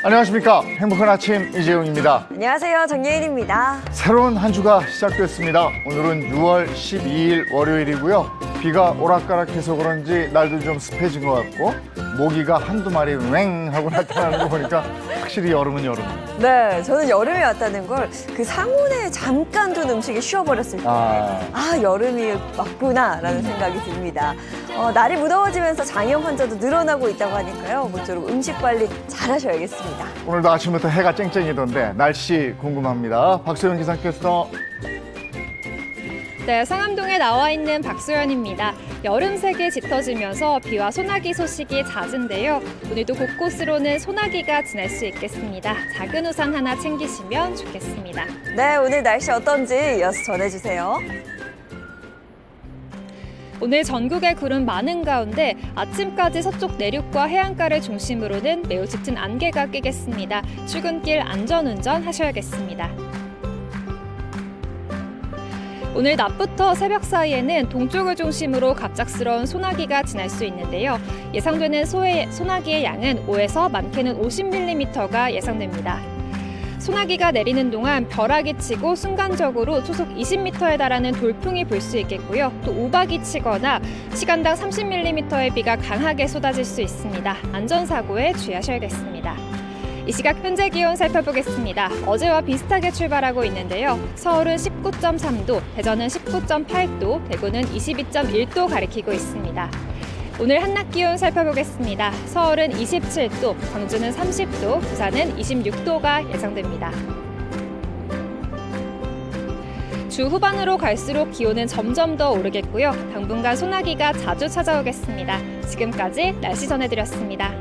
안녕하십니까. 행복한 아침 이재용입니다. 안녕하세요. 정예인입니다. 새로운 한 주가 시작됐습니다. 오늘은 6월 12일 월요일이고요. 비가 오락가락해서 그런지 날도 좀 습해진 것 같고 모기가 한두 마리 왱 하고 나타나는 거 보니까 확실히 여름은 여름입니다. 네, 저는 여름이 왔다는 걸 그 상온에 잠깐 둔 음식이 쉬어버렸을 때 여름이 왔구나라는 생각이 듭니다. 날이 무더워지면서 장염 환자도 늘어나고 있다고 하니까요. 모쪼록 음식 관리 잘 하셔야겠습니다. 오늘도 아침부터 해가 쨍쨍이던데 날씨 궁금합니다. 박소영 기상캐스터. 네, 상암동에 나와 있는 박소연입니다. 여름색이 짙어지면서 비와 소나기 소식이 잦은데요. 오늘도 곳곳으로는 소나기가 지날 수 있겠습니다. 작은 우산 하나 챙기시면 좋겠습니다. 네, 오늘 날씨 어떤지 이어서 전해주세요. 오늘 전국에 구름 많은 가운데 아침까지 서쪽 내륙과 해안가를 중심으로는 매우 짙은 안개가 끼겠습니다. 출근길 안전운전 하셔야겠습니다. 오늘 낮부터 새벽 사이에는 동쪽을 중심으로 갑작스러운 소나기가 지날 수 있는데요. 예상되는 소나기의 양은 5에서 많게는 50mm가 예상됩니다. 소나기가 내리는 동안 벼락이 치고 순간적으로 초속 20m에 달하는 돌풍이 불 수 있겠고요. 또 우박이 치거나 시간당 30mm의 비가 강하게 쏟아질 수 있습니다. 안전사고에 주의하셔야겠습니다. 이 시각 현재 기온 살펴보겠습니다. 어제와 비슷하게 출발하고 있는데요. 서울은 19.3도, 대전은 19.8도, 대구는 22.1도 가리키고 있습니다. 오늘 한낮 기온 살펴보겠습니다. 서울은 27도, 광주는 30도, 부산은 26도가 예상됩니다. 주 후반으로 갈수록 기온은 점점 더 오르겠고요. 당분간 소나기가 자주 찾아오겠습니다. 지금까지 날씨 전해드렸습니다.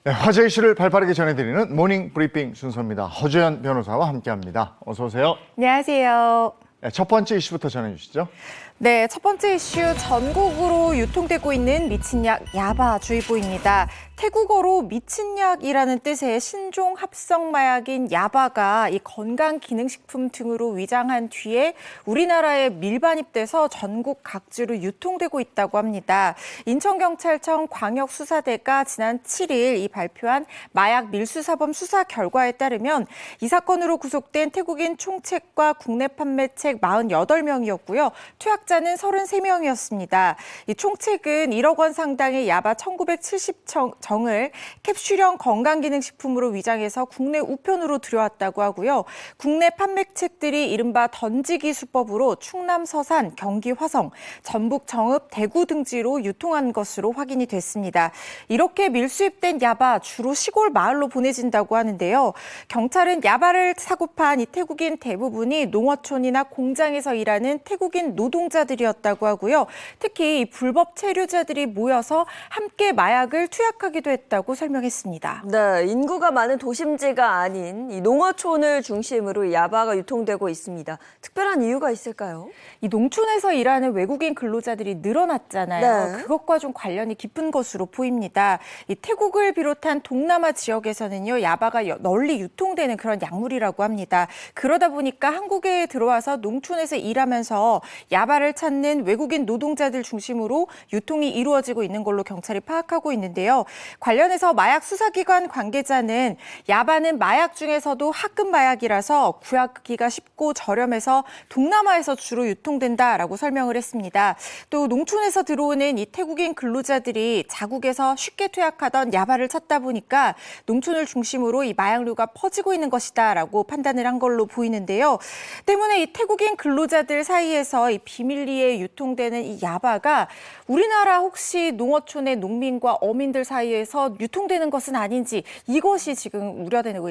네, 화제 이슈를 발빠르게 전해드리는 모닝 브리핑 순서입니다. 허주연 변호사와 함께합니다. 어서 오세요. 안녕하세요. 네, 첫 번째 이슈부터 전해주시죠. 네, 첫 번째 이슈 전국으로 유통되고 있는 미친약 야바주의보입니다. 태국어로 미친약이라는 뜻의 신종 합성 마약인 야바가 이 건강기능식품 등으로 위장한 뒤에 우리나라에 밀반입돼서 전국 각지로 유통되고 있다고 합니다. 인천경찰청 광역수사대가 지난 7일 이 발표한 마약 밀수사범 수사 결과에 따르면 이 사건으로 구속된 태국인 총책과 국내 판매책 48명이었고요. 투약자는 33명이었습니다. 이 총책은 1억 원 상당의 야바 1970정을 캡슐형 건강기능식품으로 위장해서 국내 우편으로 들여왔다고 하고요. 국내 판매책들이 이른바 던지기 수법으로 충남 서산, 경기 화성, 전북 정읍, 대구 등지로 유통한 것으로 확인이 됐습니다. 이렇게 밀수입된 야바 주로 시골 마을로 보내진다고 하는데요. 경찰은 야바를 사고 판 이 태국인 대부분이 농어촌이나 공장에서 일하는 태국인 노동자들이었다고 하고요. 특히 이 불법 체류자들이 모여서 함께 마약을 투약하기도 했다고 설명했습니다. 네, 인구가 많은 도심지가 아닌 이 농어촌을 중심으로 야바가 유통되고 있습니다. 특별한 이유가 있을까요? 이 농촌에서 일하는 외국인 근로자들이 늘어났잖아요. 네. 그것과 좀 관련이 깊은 것으로 보입니다. 이 태국을 비롯한 동남아 지역에서는요, 야바가 널리 유통되는 그런 약물이라고 합니다. 그러다 보니까 한국에 들어와서 농촌에서 일하면서 야바를 찾는 외국인 노동자들 중심으로 유통이 이루어지고 있는 걸로 경찰이 파악하고 있는데요. 관련해서 마약 수사기관 관계자는 야바는 마약 중에서도 합금 마약이라서 구하기가 쉽고 저렴해서 동남아에서 주로 유통된다라고 설명을 했습니다. 또 농촌에서 들어오는 이 태국인 근로자들이 자국에서 쉽게 투약하던 야바를 찾다 보니까 농촌을 중심으로 이 마약류가 퍼지고 있는 것이다라고 판단을 한 걸로 보이는데요. 때문에 이 태국인 근로자들 사이에서 이 비밀리에 유통되는 이 야바가 우리나라 혹시 농어촌의 농민과 어민들 사이에서 유통되는 것은 아닌지 이것이 지금 우려되고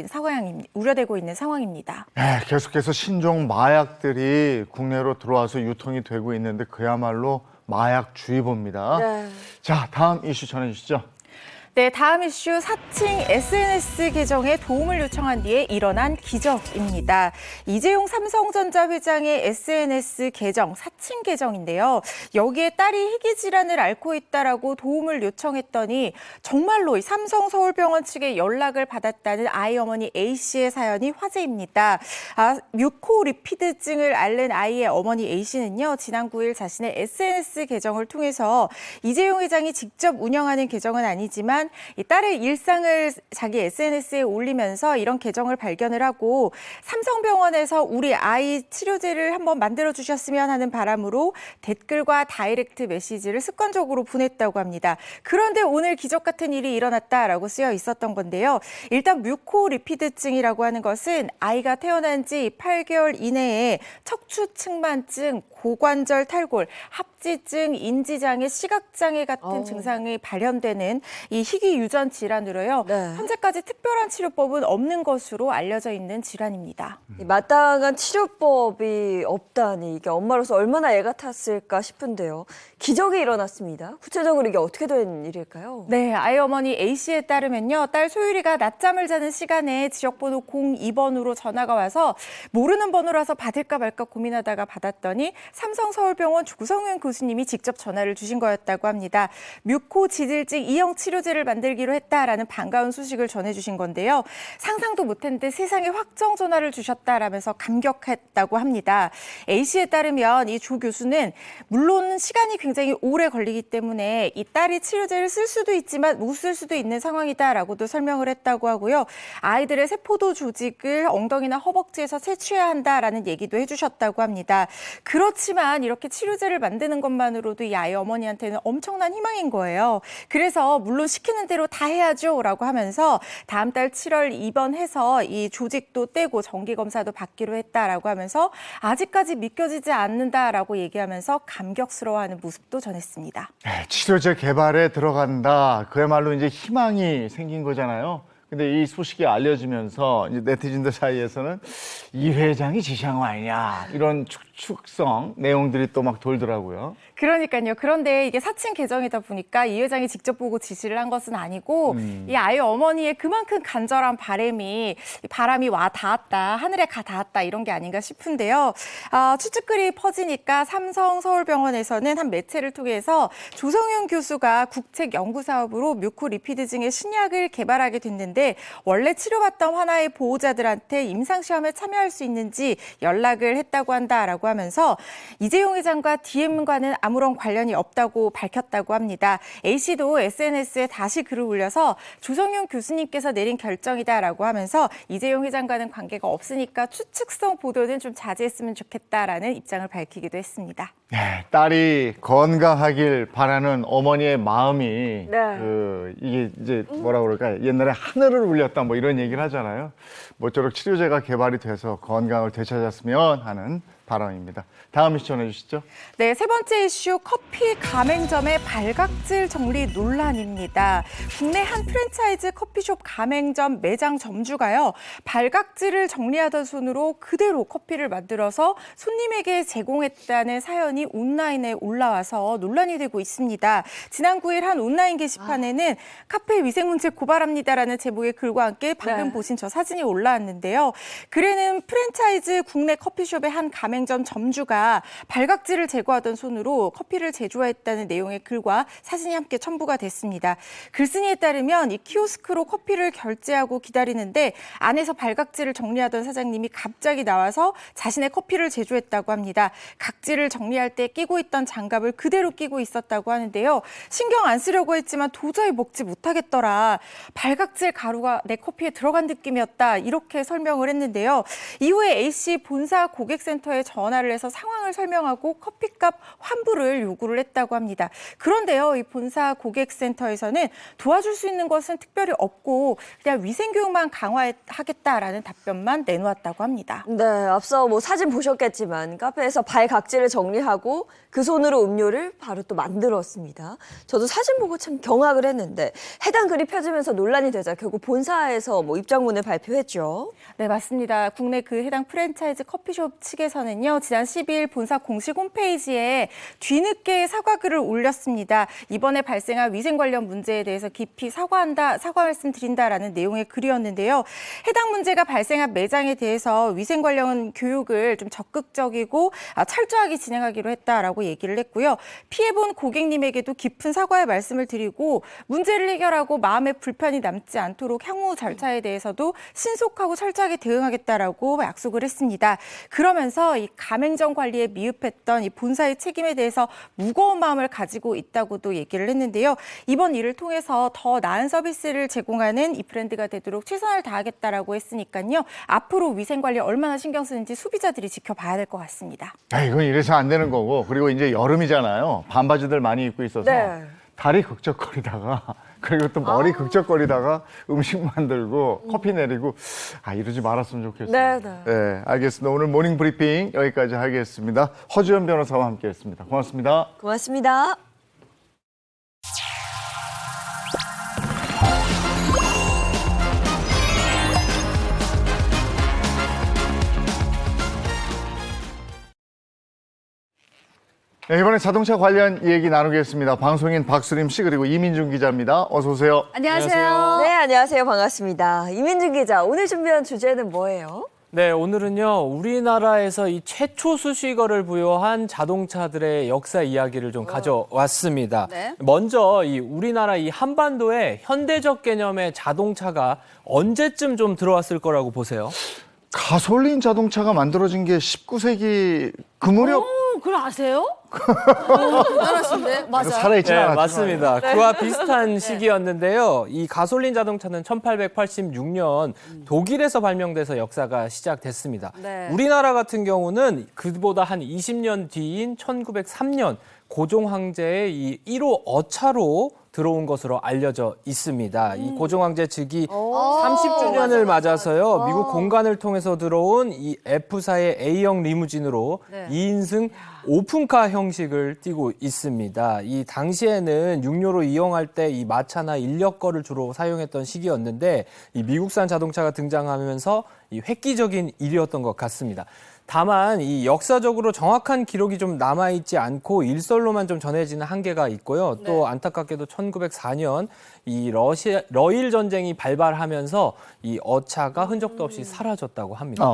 있는 상황입니다. 네, 계속해서 신종 마약들이 국내로 들어와서 유통이 되고 있는데 그야말로 마약주의보입니다. 네. 자, 다음 이슈 전해주시죠. 네, 다음 이슈 사칭 SNS 계정에 도움을 요청한 뒤에 일어난 기적입니다. 이재용 삼성전자 회장의 SNS 계정, 사칭 계정인데요. 여기에 딸이 희귀 질환을 앓고 있다라고 도움을 요청했더니 정말로 이 삼성서울병원 측에 연락을 받았다는 아이 어머니 A씨의 사연이 화제입니다. 뮤코리피드증을 앓는 아이의 어머니 A씨는요, 지난 9일 자신의 SNS 계정을 통해서 이재용 회장이 직접 운영하는 계정은 아니지만 이 딸의 일상을 자기 SNS에 올리면서 이런 계정을 발견을 하고 삼성병원에서 우리 아이 치료제를 한번 만들어 주셨으면 하는 바람으로 댓글과 다이렉트 메시지를 습관적으로 보냈다고 합니다. 그런데 오늘 기적 같은 일이 일어났다라고 쓰여 있었던 건데요. 일단 뮤코리피드증이라고 하는 것은 아이가 태어난 지 8개월 이내에 척추측만증, 고관절 탈골, 합지증, 인지장애, 시각장애 같은 증상이 발현되는 이 희귀 유전 질환으로요. 네. 현재까지 특별한 치료법은 없는 것으로 알려져 있는 질환입니다. 이 마땅한 치료법이 없다니 이게 엄마로서 얼마나 애가 탔을까 싶은데요. 기적이 일어났습니다. 구체적으로 이게 어떻게 된 일일까요? 네, 아이 어머니 A씨에 따르면요. 딸 소율이가 낮잠을 자는 시간에 지역번호 02번으로 전화가 와서 모르는 번호라서 받을까 말까 고민하다가 받았더니 삼성서울병원 구성윤 교수님이 직접 전화를 주신 거였다고 합니다. 뮤코지들증 이형 치료제를 만들기로 했다라는 반가운 소식을 전해주신 건데요. 상상도 못했는데 세상에 확정 전화를 주셨다라면서 감격했다고 합니다. A씨에 따르면 이 조 교수는 물론 시간이 굉장히 오래 걸리기 때문에 이 딸이 치료제를 쓸 수도 있지만 못 쓸 수도 있는 상황이다라고도 설명을 했다고 하고요. 아이들의 세포도 조직을 엉덩이나 허벅지에서 채취해야 한다라는 얘기도 해주셨다고 합니다. 그렇지만 이렇게 치료제를 만드는 것만으로도 이 아이 어머니한테는 엄청난 희망인 거예요. 그래서 물론 시키는 대로 다 해야죠라고 하면서 다음 달 7월 입원해서 이 조직도 떼고 정기검사도 받기로 했다라고 하면서 아직까지 믿겨지지 않는다라고 얘기하면서 감격스러워하는 모습도 전했습니다. 치료제 개발에 들어간다. 그야말로 이제 희망이 생긴 거잖아요. 근데 이 소식이 알려지면서 이제 네티즌들 사이에서는 이 회장이 지시한 거 아니냐 이런 축성 내용들이 또 막 돌더라고요. 그러니까요. 그런데 이게 사칭 계정이다 보니까 이 회장이 직접 보고 지시를 한 것은 아니고 이 아이 어머니의 그만큼 간절한 바람이 와 닿았다, 하늘에 가 닿았다 이런 게 아닌가 싶은데요. 추측글이 퍼지니까 삼성서울병원에서는 한 매체를 통해서 조성윤 교수가 국책 연구 사업으로 뮤코리피드증의 신약을 개발하게 됐는데 원래 치료받던 환아의 보호자들한테 임상시험에 참여할 수 있는지 연락을 했다고 한다라고 하면서 이재용 회장과 DM과는 아무런 관련이 없다고 밝혔다고 합니다. A씨도 SNS에 다시 글을 올려서 조성윤 교수님께서 내린 결정이다라고 하면서 이재용 회장과는 관계가 없으니까 추측성 보도는 좀 자제했으면 좋겠다라는 입장을 밝히기도 했습니다. 네, 딸이 건강하길 바라는 어머니의 마음이 이게 이제 뭐라 그럴까 옛날에 하늘을 울렸다 뭐 이런 얘기를 하잖아요. 모쪼록 치료제가 개발이 돼서 건강을 되찾았으면 하는 바람입니다. 다음 이슈 전해주시죠. 네, 세 번째 이슈 커피 가맹점의 발각질 정리 논란입니다. 국내 한 프랜차이즈 커피숍 가맹점 매장 점주가요. 발각질을 정리하던 손으로 그대로 커피를 만들어서 손님에게 제공했다는 사연이 온라인에 올라와서 논란이 되고 있습니다. 지난 9일 한 온라인 게시판에는 카페 위생문제 고발합니다라는 제목의 글과 함께 방금 보신 저 사진이 올라왔는데요. 글에는 프랜차이즈 국내 커피숍의 한 가맹점 점주가 발각질을 제거하던 손으로 커피를 제조했다는 내용의 글과 사진이 함께 첨부가 됐습니다. 글쓴이에 따르면 이 키오스크로 커피를 결제하고 기다리는데 안에서 발각질을 정리하던 사장님이 갑자기 나와서 자신의 커피를 제조했다고 합니다. 각질을 정리할 때 끼고 있던 장갑을 그대로 끼고 있었다고 하는데요. 신경 안 쓰려고 했지만 도저히 먹지 못하겠더라. 발각질 가루가 내 커피에 들어간 느낌이었다. 이렇게 설명을 했는데요. 이후에 A씨 본사 고객센터에 전화를 해서 상황을 설명하고 커피값 환불을 요구를 했다고 합니다. 그런데요, 이 본사 고객센터에서는 도와줄 수 있는 것은 특별히 없고 그냥 위생교육만 강화하겠다라는 답변만 내놓았다고 합니다. 네, 앞서 뭐 사진 보셨겠지만 카페에서 발각질을 정리하고 그 손으로 음료를 바로 또 만들었습니다. 저도 사진 보고 참 경악을 했는데 해당 글이 펴지면서 논란이 되자 결국 본사에서 뭐 입장문을 발표했죠. 네, 맞습니다. 국내 그 해당 프랜차이즈 커피숍 측에서는 회사는요, 지난 10일 본사 공식 홈페이지에 뒤늦게 사과글을 올렸습니다. 이번에 발생한 위생 관련 문제에 대해서 깊이 사과 말씀드린다라는 내용의 글이었는데요. 해당 문제가 발생한 매장에 대해서 위생 관련 교육을 좀 적극적이고 철저하게 진행하기로 했다라고 얘기를 했고요. 피해본 고객님에게도 깊은 사과의 말씀을 드리고 문제를 해결하고 마음의 불편이 남지 않도록 향후 절차에 대해서도 신속하고 철저하게 대응하겠다라고 약속을 했습니다. 그러면서 이 가맹점 관리에 미흡했던 이 본사의 책임에 대해서 무거운 마음을 가지고 있다고도 얘기를 했는데요. 이번 일을 통해서 더 나은 서비스를 제공하는 이 브랜드가 되도록 최선을 다하겠다라고 했으니까요. 앞으로 위생 관리 얼마나 신경 쓰는지 소비자들이 지켜봐야 될 것 같습니다. 이건 이래서 안 되는 거고, 그리고 이제 여름이잖아요. 반바지들 많이 입고 있어서 네. 다리 극적거리다가 그리고 또 머리 극적거리다가 음식 만들고 커피 내리고 이러지 말았으면 좋겠습니다. 네. 알겠습니다. 오늘 모닝 브리핑 여기까지 하겠습니다. 허주연 변호사와 함께했습니다. 고맙습니다. 고맙습니다. 네, 이번에 자동차 관련 얘기 나누겠습니다. 방송인 박수림 씨 그리고 이민중 기자입니다. 어서 오세요. 안녕하세요. 네, 안녕하세요. 반갑습니다. 이민준 기자, 오늘 준비한 주제는 뭐예요? 네, 오늘은요, 우리나라에서 이 최초 수식어를 부여한 자동차들의 역사 이야기를 좀 가져왔습니다. 네. 먼저 우리나라 이 한반도에 현대적 개념의 자동차가 언제쯤 좀 들어왔을 거라고 보세요? 가솔린 자동차가 만들어진 게 19세기 그 무렵 그걸 아세요? 대단하신데? 맞아요. 살아있지는 네, 않았지만. 맞습니다. 그와 비슷한 시기였는데요. 이 가솔린 자동차는 1886년 독일에서 발명돼서 역사가 시작됐습니다. 네. 우리나라 같은 경우는 그보다 한 20년 뒤인 1903년 고종 황제의 이 1호 어차로 들어온 것으로 알려져 있습니다. 이 고종 황제 즉위 30주년을 맞아서요. 미국 공관을 통해서 들어온 이 F사의 A형 리무진으로 2인승 오픈카 형식을 띠고 있습니다. 이 당시에는 육료로 이용할 때 이 마차나 인력거를 주로 사용했던 시기였는데 이 미국산 자동차가 등장하면서 이 획기적인 일이었던 것 같습니다. 다만 이 역사적으로 정확한 기록이 좀 남아있지 않고 일설로만 좀 전해지는 한계가 있고요. 또 안타깝게도 1904년 이 러일 전쟁이 발발하면서 이 어차가 흔적도 없이 사라졌다고 합니다.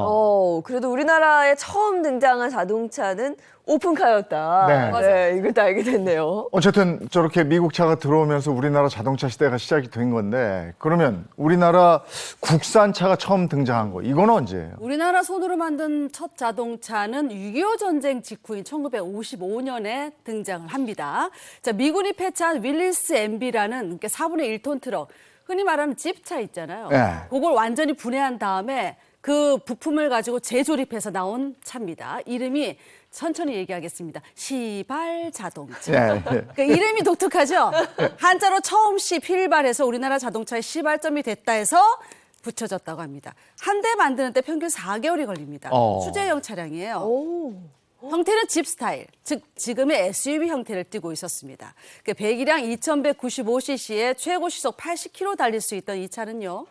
그래도 우리나라에 처음 등장한 자동차는 오픈카였다. 네. 이것도 알게 됐네요. 어쨌든 저렇게 미국 차가 들어오면서 우리나라 자동차 시대가 시작이 된 건데, 그러면 우리나라 국산 차가 처음 등장한 거 이건 언제예요? 우리나라 손으로 만든 첫 자동차는 6.25 전쟁 직후인 1955년에 등장을 합니다. 자, 미군이 폐차한 윌리스 MB라는 그러니까 4분의 1톤 트럭, 흔히 말하는 집차 있잖아요. 네. 그걸 완전히 분해한 다음에 그 부품을 가지고 재조립해서 나온 차입니다. 이름이 천천히 얘기하겠습니다. 시발 자동차. 그 이름이 독특하죠? 한자로 처음 필발해서 우리나라 자동차의 시발점이 됐다 해서 붙여졌다고 합니다. 한 대 만드는 데 평균 4개월이 걸립니다. 수제형 차량이에요. 형태는 집 스타일, 즉 지금의 SUV 형태를 띠고 있었습니다. 배기량 2195cc에 최고 시속 80km 달릴 수 있던 이 차는요.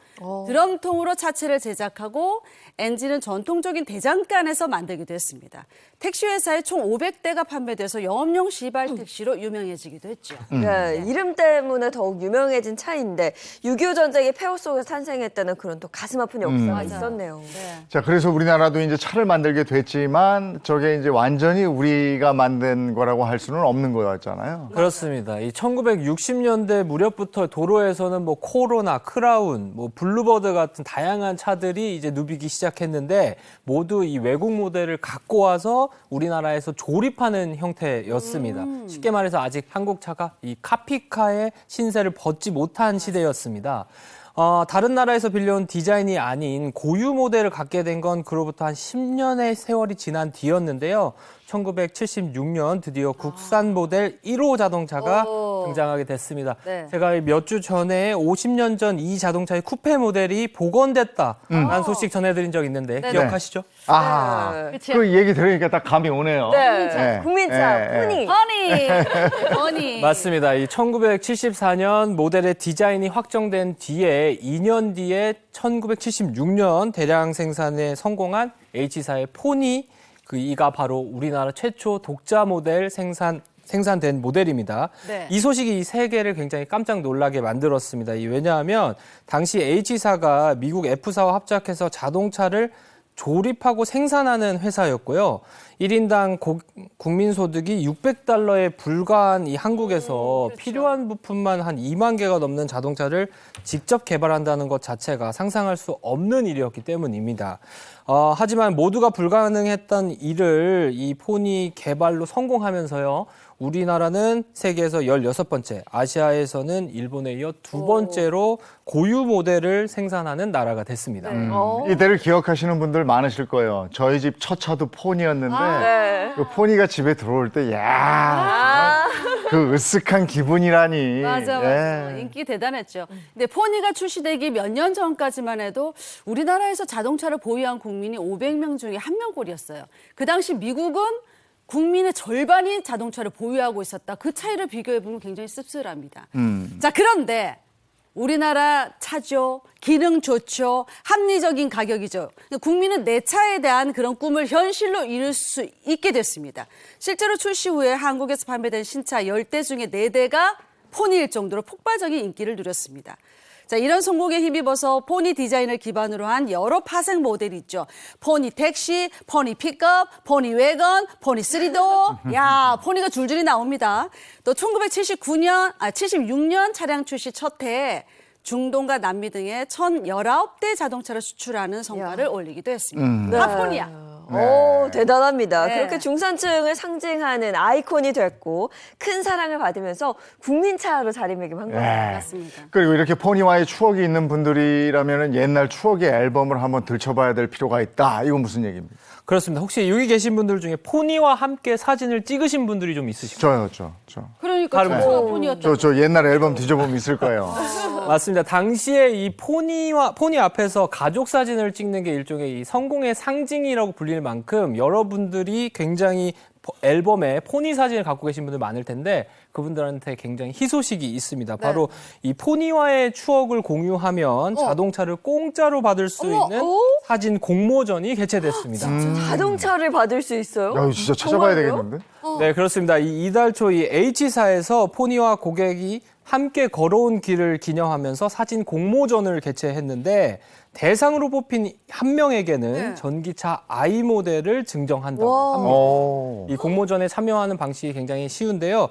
드럼통으로 차체를 제작하고 엔진은 전통적인 대장간에서 만들기도 했습니다. 택시 회사에 총 500대가 판매돼서 영업용 시발 택시로 유명해지기도 했죠. 네, 이름 때문에 더욱 유명해진 차인데 6.25 전쟁의 폐허 속에서 탄생했다는 그런 또 가슴 아픈 역사가 있었네요. 자, 그래서 우리나라도 이제 차를 만들게 됐지만 저게 이제 완전히 우리가 만든 거라고 할 수는 없는 거였잖아요. 그렇습니다. 이 1960년대 무렵부터 도로에서는 뭐 코로나, 크라운, 뭐 블루버드 같은 다양한 차들이 이제 누비기 시작했는데 모두 이 외국 모델을 갖고 와서 우리나라에서 조립하는 형태였습니다. 쉽게 말해서 아직 한국 차가 이 카피카의 신세를 벗지 못한 시대였습니다. 다른 나라에서 빌려온 디자인이 아닌 고유 모델을 갖게 된 건 그로부터 한 10년의 세월이 지난 뒤였는데요. 1976년 드디어 국산 모델 1호 자동차가 등장하게 됐습니다. 제가 몇 주 전에 50년 전 이 자동차의 쿠페 모델이 복원됐다라는 소식 전해드린 적 있는데 기억하시죠? 그 얘기 들으니까 딱 감이 오네요. 국민차, 포니. 허니. 맞습니다. 이 1974년 모델의 디자인이 확정된 뒤에 2년 뒤에 1976년 대량 생산에 성공한 H사의 포니 이가 바로 우리나라 최초 독자 모델 생산된 모델입니다. 네. 이 소식이 이 세계를 굉장히 깜짝 놀라게 만들었습니다. 왜냐하면 당시 H사가 미국 F사와 합작해서 자동차를 조립하고 생산하는 회사였고요. 1인당 국민소득이 600달러에 불과한 이 한국에서 그렇죠. 필요한 부품만 한 2만 개가 넘는 자동차를 직접 개발한다는 것 자체가 상상할 수 없는 일이었기 때문입니다. 하지만 모두가 불가능했던 일을 이 폰이 개발로 성공하면서요. 우리나라는 세계에서 16번째, 아시아에서는 일본에 이어 2번째로 고유 모델을 생산하는 나라가 됐습니다. 이때를 기억하시는 분들 많으실 거예요. 저희 집 첫 차도 폰이었는데 네. 그 폰이가 집에 들어올 때 그 으쓱한 기분이라니. 맞아. 예. 인기 대단했죠. 근데 포니가 출시되기 몇 년 전까지만 해도 우리나라에서 자동차를 보유한 국민이 500명 중에 1명꼴이었어요. 그 당시 미국은 국민의 절반이 자동차를 보유하고 있었다. 그 차이를 비교해보면 굉장히 씁쓸합니다. 자, 그런데 우리나라 차죠. 기능 좋죠. 합리적인 가격이죠. 국민은 내 차에 대한 그런 꿈을 현실로 이룰 수 있게 됐습니다. 실제로 출시 후에 한국에서 판매된 신차 10대 중에 4대가 포니일 정도로 폭발적인 인기를 누렸습니다. 자, 이런 성공에 힘입어서 포니 디자인을 기반으로 한 여러 파생 모델이 있죠. 포니 택시, 포니 픽업, 포니 웨건, 포니 3도어. 야, 포니가 줄줄이 나옵니다. 또 76년 차량 출시 첫 해에 중동과 남미 등의 1,019대 자동차를 수출하는 성과를 올리기도 했습니다. 다 포니야. 오, 대단합니다. 네. 그렇게 중산층을 상징하는 아이콘이 됐고 큰 사랑을 받으면서 국민차로 자리매김한 거예요. 예. 맞습니다. 그리고 이렇게 포니와의 추억이 있는 분들이라면 옛날 추억의 앨범을 한번 들춰봐야 될 필요가 있다. 이건 무슨 얘기입니까? 그렇습니다. 혹시 여기 계신 분들 중에 포니와 함께 사진을 찍으신 분들이 좀 있으실까요? 저. 그러니까 다른 중고가 포니였죠. 저 옛날 앨범 뒤져보면 있을 거예요. 맞습니다. 당시에 이 포니 앞에서 가족 사진을 찍는 게 일종의 이 성공의 상징이라고 불릴 만큼 여러분들이 굉장히 앨범에 포니 사진을 갖고 계신 분들 많을 텐데 그분들한테 굉장히 희소식이 있습니다. 바로 이 포니와의 추억을 공유하면 자동차를 공짜로 받을 수 있는 사진 공모전이 개최됐습니다. 자동차를 받을 수 있어요? 야, 이거 진짜 찾아봐야 정말로요? 되겠는데? 네, 그렇습니다. 이달 초 이 H사에서 포니와 고객이 함께 걸어온 길을 기념하면서 사진 공모전을 개최했는데 대상으로 뽑힌 한 명에게는 전기차 I 모델을 증정한다고 와. 합니다. 오. 이 공모전에 참여하는 방식이 굉장히 쉬운데요.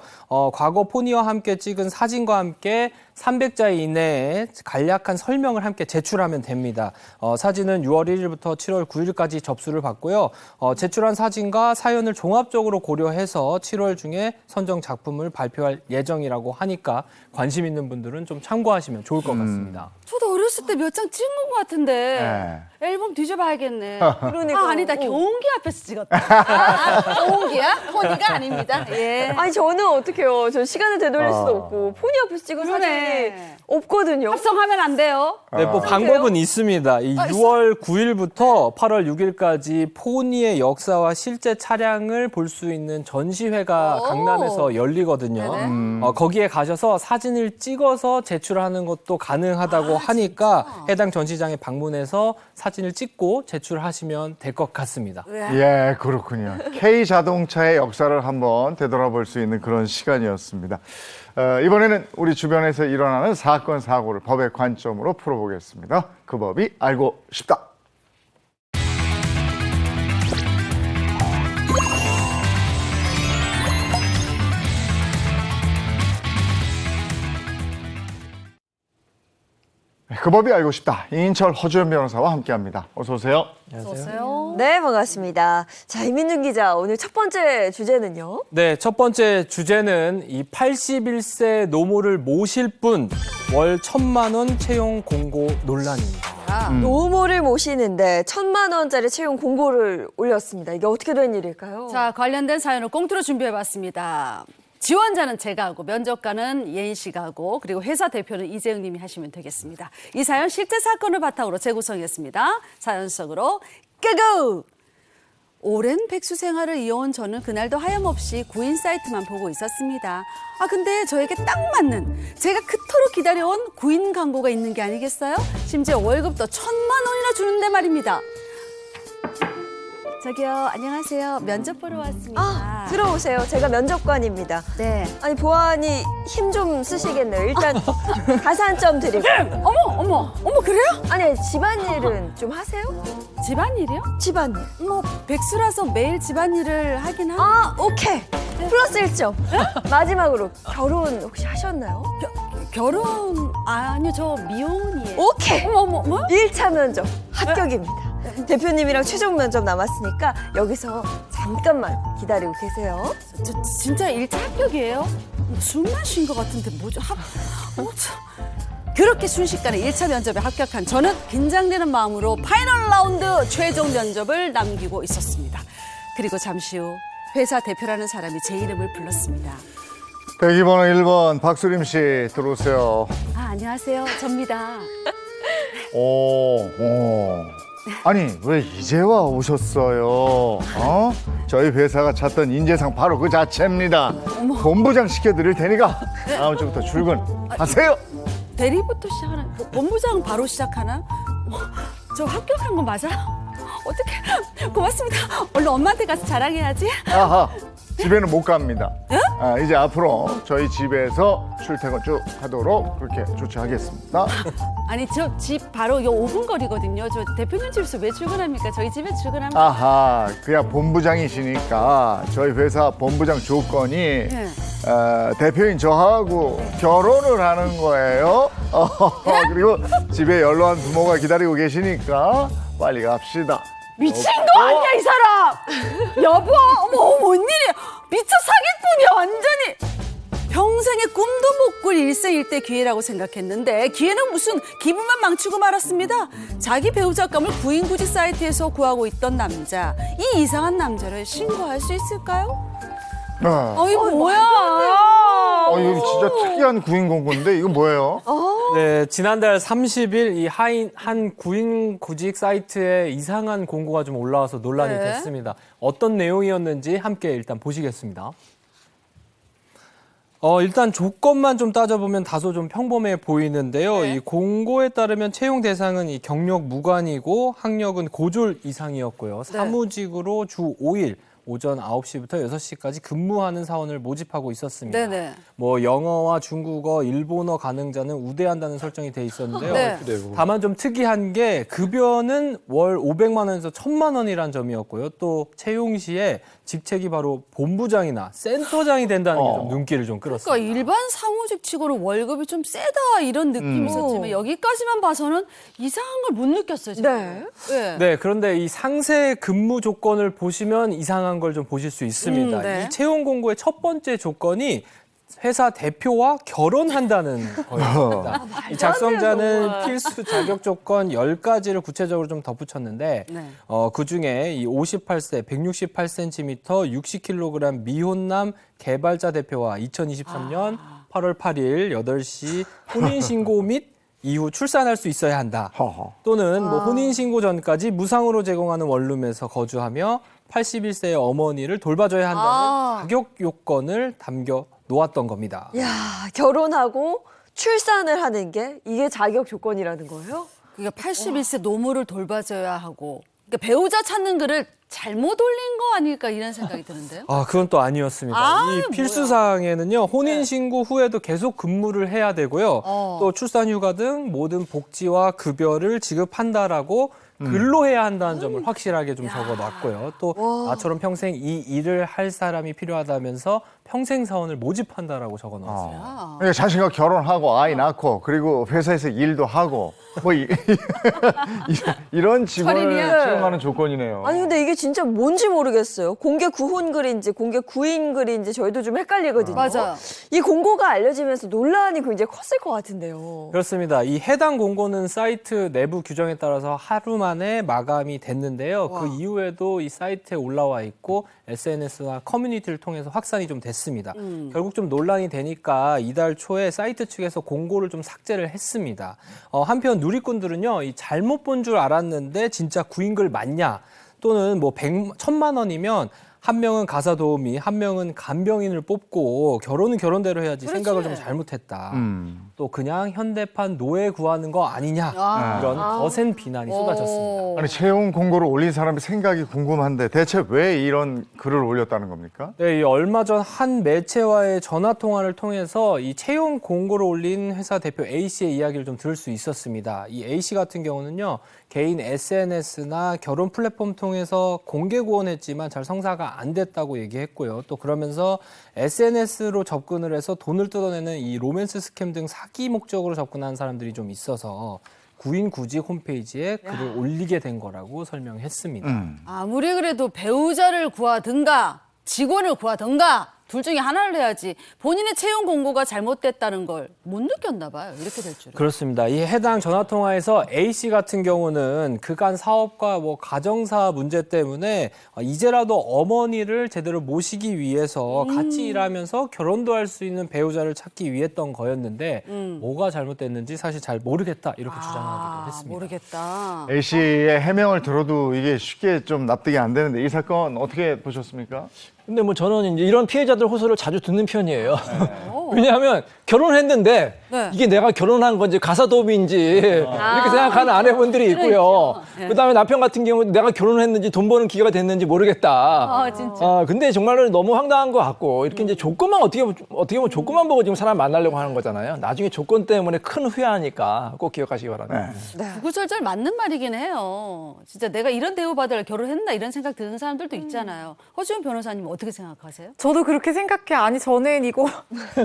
과거 포니와 함께 찍은 사진과 함께 300자 이내에 간략한 설명을 함께 제출하면 됩니다. 사진은 6월 1일부터 7월 9일까지 접수를 받고요. 제출한 사진과 사연을 종합적으로 고려해서 7월 중에 선정 작품을 발표할 예정이라고 하니까 관심 있는 분들은 좀 참고하시면 좋을 것 같습니다. 저도 어렸을 때 몇 장 찍은 것 같은데 앨범 뒤져봐야겠네. 그러니까. 아니다. 경운기 앞에서 찍었다. 경운기야? 포니가 아닙니다. 예. 아니 저는 어떡해요. 저 시간을 되돌릴 수도 없고 포니 앞에서 찍은 사진이 그러네. 없거든요. 합성하면 안 돼요. 네, 뭐 방법은 있습니다. 이 6월 9일부터 8월 6일까지 포니의 역사와 실제 차량을 볼 수 있는 전시회가 강남에서 열리거든요. 거기에 가셔서 사진을 찍어서 제출하는 것도 가능하다고 하니까 해당 전시장에 방문해서 사진을 찍고 제출하시면 될 것 같습니다. 예, 그렇군요. K자동차의 역사를 한번 되돌아볼 수 있는 그런 시간이었습니다. 이번에는 우리 주변에서 일어나는 사건, 사고를 법의 관점으로 풀어보겠습니다. 그 법이 알고 싶다. 그 법이 알고 싶다. 이인철 허주연 변호사와 함께합니다. 어서 오세요. 어서요. 네, 반갑습니다. 자, 이민준 기자, 오늘 첫 번째 주제는요? 네, 첫 번째 주제는 이 81세 노모를 모실 분 월 1,000만 원 채용 공고 논란입니다. 노모를 모시는데 1,000만 원짜리 채용 공고를 올렸습니다. 이게 어떻게 된 일일까요? 자, 관련된 사연을 꽁트로 준비해봤습니다. 지원자는 제가 하고 면접관은 예인 씨가 하고 그리고 회사 대표는 이재영 님이 하시면 되겠습니다. 이 사연 실제 사건을 바탕으로 재구성했습니다. 사연 속으로 고고! 오랜 백수 생활을 이어온 저는 그날도 하염없이 구인 사이트만 보고 있었습니다. 근데 저에게 딱 맞는 제가 그토록 기다려온 구인 광고가 있는 게 아니겠어요? 심지어 월급도 1,000만 원이나 주는데 말입니다. 저기요, 안녕하세요. 면접 보러 왔습니다. 아, 들어오세요. 제가 면접관입니다. 네. 아니, 보안이 힘 좀 쓰시겠네요. 일단 가산점 드리고. 어머, 그래요? 아니, 집안일은 좀 하세요? 집안일이요? 집안일. 뭐 백수라서 매일 집안일을 하긴 하는데. 아, 오케이. 플러스 1점. 마지막으로 결혼 혹시 하셨나요? 결혼 아니요, 저 미혼이에요. 오케이. 어머. 1차 면접 합격입니다. 대표님이랑 최종 면접 남았으니까 여기서 잠깐만 기다리고 계세요. 저 진짜 1차 합격이에요? 숨만 쉰 것 같은데 뭐죠? 그렇게 순식간에 1차 면접에 합격한 저는 긴장되는 마음으로 파이널 라운드 최종 면접을 남기고 있었습니다. 그리고 잠시 후 회사 대표라는 사람이 제 이름을 불렀습니다. 대기번호 1번 박수림 씨 들어오세요. 아, 안녕하세요. 접니다. 오. 아니 왜 이제 와 오셨어요? 저희 회사가 찾던 인재상 바로 그 자체입니다. 본부장 시켜드릴 테니까 다음 주부터 출근하세요. 대리부터 시작하나? 본부장 바로 시작하나? 저 합격한 거 맞아? 어떡해. 고맙습니다. 얼른 엄마한테 가서 자랑해야지. 아하, 집에는 못 갑니다. 이제 앞으로 저희 집에서 출퇴근 쭉 하도록 그렇게 조치하겠습니다. 아니, 저 집 바로 요 5분 거리거든요. 저 대표님 집에서 왜 출근합니까? 저희 집에 출근합니다. 아하, 그냥 본부장이시니까 저희 회사 본부장 조건이 네. 대표인 저하고 결혼을 하는 거예요. 그리고 집에 연로한 부모가 기다리고 계시니까 빨리 갑시다. 미친 거 아니야, 이 사람! 여보, 어머, 뭔 일이야? 미쳐 사기꾼이야, 완전히! 평생의 꿈도 못 꿀 일생일대 기회라고 생각했는데 기회는 무슨 기분만 망치고 말았습니다. 자기 배우자감을 구인구직 사이트에서 구하고 있던 남자. 이 이상한 남자를 신고할 수 있을까요? 어이, 뭐야? 이거 진짜 특이한 구인 공고인데 이거 뭐예요? 네, 지난달 30일 이 한 구인 구직 사이트에 이상한 공고가 좀 올라와서 논란이 네. 됐습니다. 어떤 내용이었는지 함께 일단 보시겠습니다. 일단 조건만 좀 따져보면 다소 좀 평범해 보이는데요. 네. 이 공고에 따르면 채용 대상은 이 경력 무관이고 학력은 고졸 이상이었고요. 사무직으로 주 5일 오전 9시부터 6시까지 근무하는 사원을 모집하고 있었습니다. 네네. 뭐 영어와 중국어, 일본어 가능자는 우대한다는 설정이 돼 있었는데요. 네. 다만 좀 특이한 게 급여는 월 500만 원에서 1000만 원이란 점이었고요. 또 채용 시에 직책이 바로 본부장이나 센터장이 된다는 게 좀 눈길을 좀 끌었습니다. 그러니까 일반 사무직 치고는 월급이 좀 세다 이런 느낌이 있었지만 여기까지만 봐서는 이상한 걸 못 느꼈어요. 지금. 네. 네. 네, 그런데 이 상세 근무 조건을 보시면 이상한 걸 좀 보실 수 있습니다. 네. 이 채용 공고의 첫 번째 조건이 회사 대표와 결혼한다는 거였습니다. 이 작성자는 필수 자격 조건 10가지를 구체적으로 좀 덧붙였는데 네. 그중에 이 58세, 168cm, 60kg 미혼남 개발자 대표와 2023년 8월 8일 8시 혼인신고 및 이후 출산할 수 있어야 한다. 또는 뭐 혼인신고 전까지 무상으로 제공하는 원룸에서 거주하며 81세의 어머니를 돌봐줘야 한다는 자격 요건을 담겨 놓았던 겁니다. 야, 결혼하고 출산을 하는 게 이게 자격 조건이라는 거예요? 그러니까 81세 노모를 돌봐줘야 하고 그러니까 배우자 찾는 글을 잘못 올린 거 아닐까 이런 생각이 드는데요. 그건 또 아니었습니다. 이 필수 사항에는요, 혼인 신고 후에도 계속 근무를 해야 되고요. 또 출산 휴가 등 모든 복지와 급여를 지급한다라고 근로해야 한다는 점을 확실하게 좀 적어놨고요. 또 나처럼 평생 이 일을 할 사람이 필요하다면서 평생 사원을 모집한다라고 적어놨어요. 그러니까 자신과 결혼하고 아이 낳고 그리고 회사에서 일도 하고 뭐 이런 직원을 철인이야. 채용하는 조건이네요. 아니 근데 이게 진짜 뭔지 모르겠어요. 공개 구혼 글인지 공개 구인 글인지 저희도 좀 헷갈리거든요. 맞아요. 이 공고가 알려지면서 논란이 굉장히 컸을 것 같은데요. 그렇습니다. 이 해당 공고는 사이트 내부 규정에 따라서 하루 만에 마감이 됐는데요. 그 이후에도 이 사이트에 올라와 있고 SNS와 커뮤니티를 통해서 확산이 좀 됐습니다. 결국 좀 논란이 되니까 이달 초에 사이트 측에서 공고를 좀 삭제를 했습니다. 한편 누리꾼들은요, 이 잘못 본 줄 알았는데 진짜 구인글 맞냐? 또는 뭐 1000만 원이면 한 명은 가사 도우미, 한 명은 간병인을 뽑고 결혼은 결혼대로 해야지 생각을 좀 잘못했다. 또 그냥 현대판 노예 구하는 거 아니냐 이런 거센 비난이 쏟아졌습니다. 아니 채용 공고를 올린 사람의 생각이 궁금한데 대체 왜 이런 글을 올렸다는 겁니까? 네, 이 얼마 전 한 매체와의 전화 통화를 통해서 이 채용 공고를 올린 회사 대표 A 씨의 이야기를 좀 들을 수 있었습니다. 이 A 씨 같은 경우는요, 개인 SNS나 결혼 플랫폼 통해서 공개 구원했지만 잘 성사가 안 됐다고 얘기했고요. 또 그러면서 SNS로 접근을 해서 돈을 뜯어내는 이 로맨스 스캠 등 사기 목적으로 접근한 사람들이 좀 있어서 구인 구직 홈페이지에 글을 올리게 된 거라고 설명했습니다. 아무리 그래도 배우자를 구하든가 직원을 구하든가 둘 중에 하나를 해야지 본인의 채용 공고가 잘못됐다는 걸 못 느꼈나 봐요. 이렇게 될 줄은. 그렇습니다. 이 해당 전화 통화에서 A 씨 같은 경우는 그간 사업과 가정사 문제 때문에 이제라도 어머니를 제대로 모시기 위해서 같이 일하면서 결혼도 할 수 있는 배우자를 찾기 위했던 거였는데 뭐가 잘못됐는지 사실 잘 모르겠다 이렇게 주장하기도 했습니다. 모르겠다. A 씨의 해명을 들어도 이게 쉽게 좀 납득이 안 되는데 이 사건 어떻게 보셨습니까? 근데 뭐 저는 이제 이런 피해자들 호소를 자주 듣는 편이에요. 왜냐하면 결혼했는데 네. 이게 내가 결혼한 건지 가사도우미인지 이렇게 생각하는 아내분들이 있고요. 네. 그다음에 남편 같은 경우는 내가 결혼했는지 돈 버는 기회가 됐는지 모르겠다. 아, 진짜. 근데 정말로 너무 황당한 것 같고 이렇게 이제 조건만 어떻게 보면 조건만 보고 지금 사람 만나려고 하는 거잖아요. 나중에 조건 때문에 큰 후회하니까 꼭 기억하시기 바랍니다. 구구절절 맞는 말이긴 해요. 진짜 내가 이런 대우받을 결혼했나 이런 생각 드는 사람들도 있잖아요. 허지훈 변호사님 어떻게 생각하세요? 저도 그렇게 생각해. 아니 저는 이거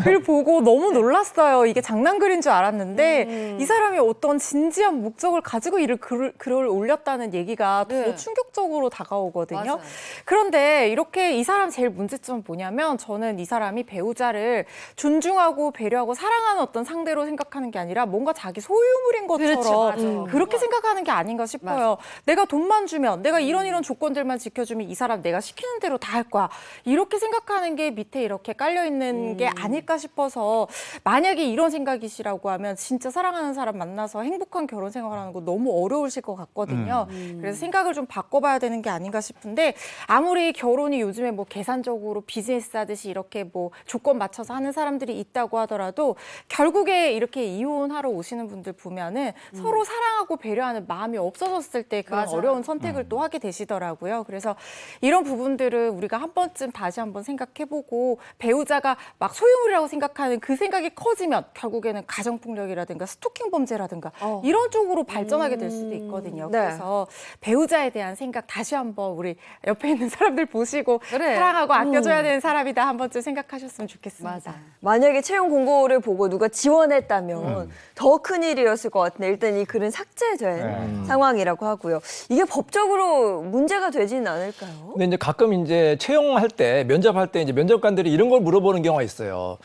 글 보고 너무 놀랐어요. 이게 장난글인 줄 알았는데 이 사람이 어떤 진지한 목적을 가지고 이 글을 올렸다는 얘기가 더 네. 충격적으로 다가오거든요. 맞아요. 그런데 이렇게 이 사람 제일 문제점은 뭐냐면 저는 이 사람이 배우자를 존중하고 배려하고 사랑하는 어떤 상대로 생각하는 게 아니라 뭔가 자기 소유물인 것처럼 그렇죠, 맞아. 그렇게 생각하는 게 아닌가 싶어요. 내가 돈만 주면 내가 이런 조건들만 지켜주면 이 사람 내가 시키는 대로 다 할 거야. 이렇게 생각하는 게 밑에 이렇게 깔려 있는 게 아닐까 싶어서 만약에 이런 생각이시라고 하면 진짜 사랑하는 사람 만나서 행복한 결혼 생활하는 거 너무 어려우실 것 같거든요. 그래서 생각을 좀 바꿔봐야 되는 게 아닌가 싶은데 아무리 결혼이 요즘에 뭐 계산적으로 비즈니스 하듯이 이렇게 뭐 조건 맞춰서 하는 사람들이 있다고 하더라도 결국에 이렇게 이혼하러 오시는 분들 보면은 서로 사랑하고 배려하는 마음이 없어졌을 때 그런 맞아요. 어려운 선택을 또 하게 되시더라고요. 그래서 이런 부분들을 우리가 한 번쯤 다시 한번 생각해보고 배우자가 막 소유물이라고 생각하는 그 생각이 커지면 결국에는 가정폭력이라든가 스토킹 범죄라든가 이런 쪽으로 발전하게 될 수도 있거든요. 네. 그래서 배우자에 대한 생각 다시 한번 우리 옆에 있는 사람들 보시고 그래. 사랑하고 아껴줘야 되는 사람이다 한 번쯤 생각하셨으면 좋겠습니다. 맞아. 만약에 채용 공고를 보고 누가 지원했다면 더 큰일이었을 것 같은데 일단 이 글은 삭제된 상황이라고 하고요. 이게 법적으로 문제가 되지는 않을까요? 근데 이제 가끔 이제 채용할 때 면접할 때 이제 면접관들이 이런 걸 물어보는 경우가 있어요.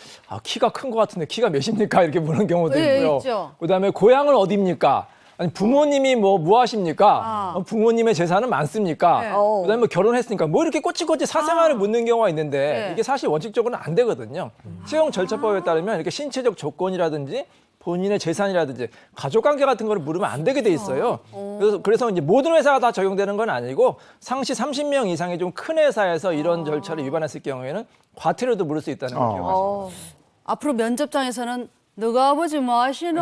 키가 큰 것 같은데 키가 몇입니까? 이렇게 물는 경우도 네, 있고요. 있죠. 그다음에 고향은 어디입니까? 아니 부모님이 뭐 하십니까? 부모님의 재산은 많습니까? 네. 그다음에 뭐 결혼했으니까 뭐 이렇게 꼬치꼬치 사생활을 묻는 경우가 있는데 네. 이게 사실 원칙적으로는 안 되거든요. 채용 절차법에 따르면 이렇게 신체적 조건이라든지 본인의 재산이라든지 가족관계 같은 거를 물으면 안 되게 돼 있어요. 그래서 이제 모든 회사가 다 적용되는 건 아니고 상시 30명 이상의 좀 큰 회사에서 이런 절차를 위반했을 경우에는 과태료도 물을 수 있다는 걸 기억하시죠. 앞으로 면접장에서는 너가 아버지 뭐 하시노?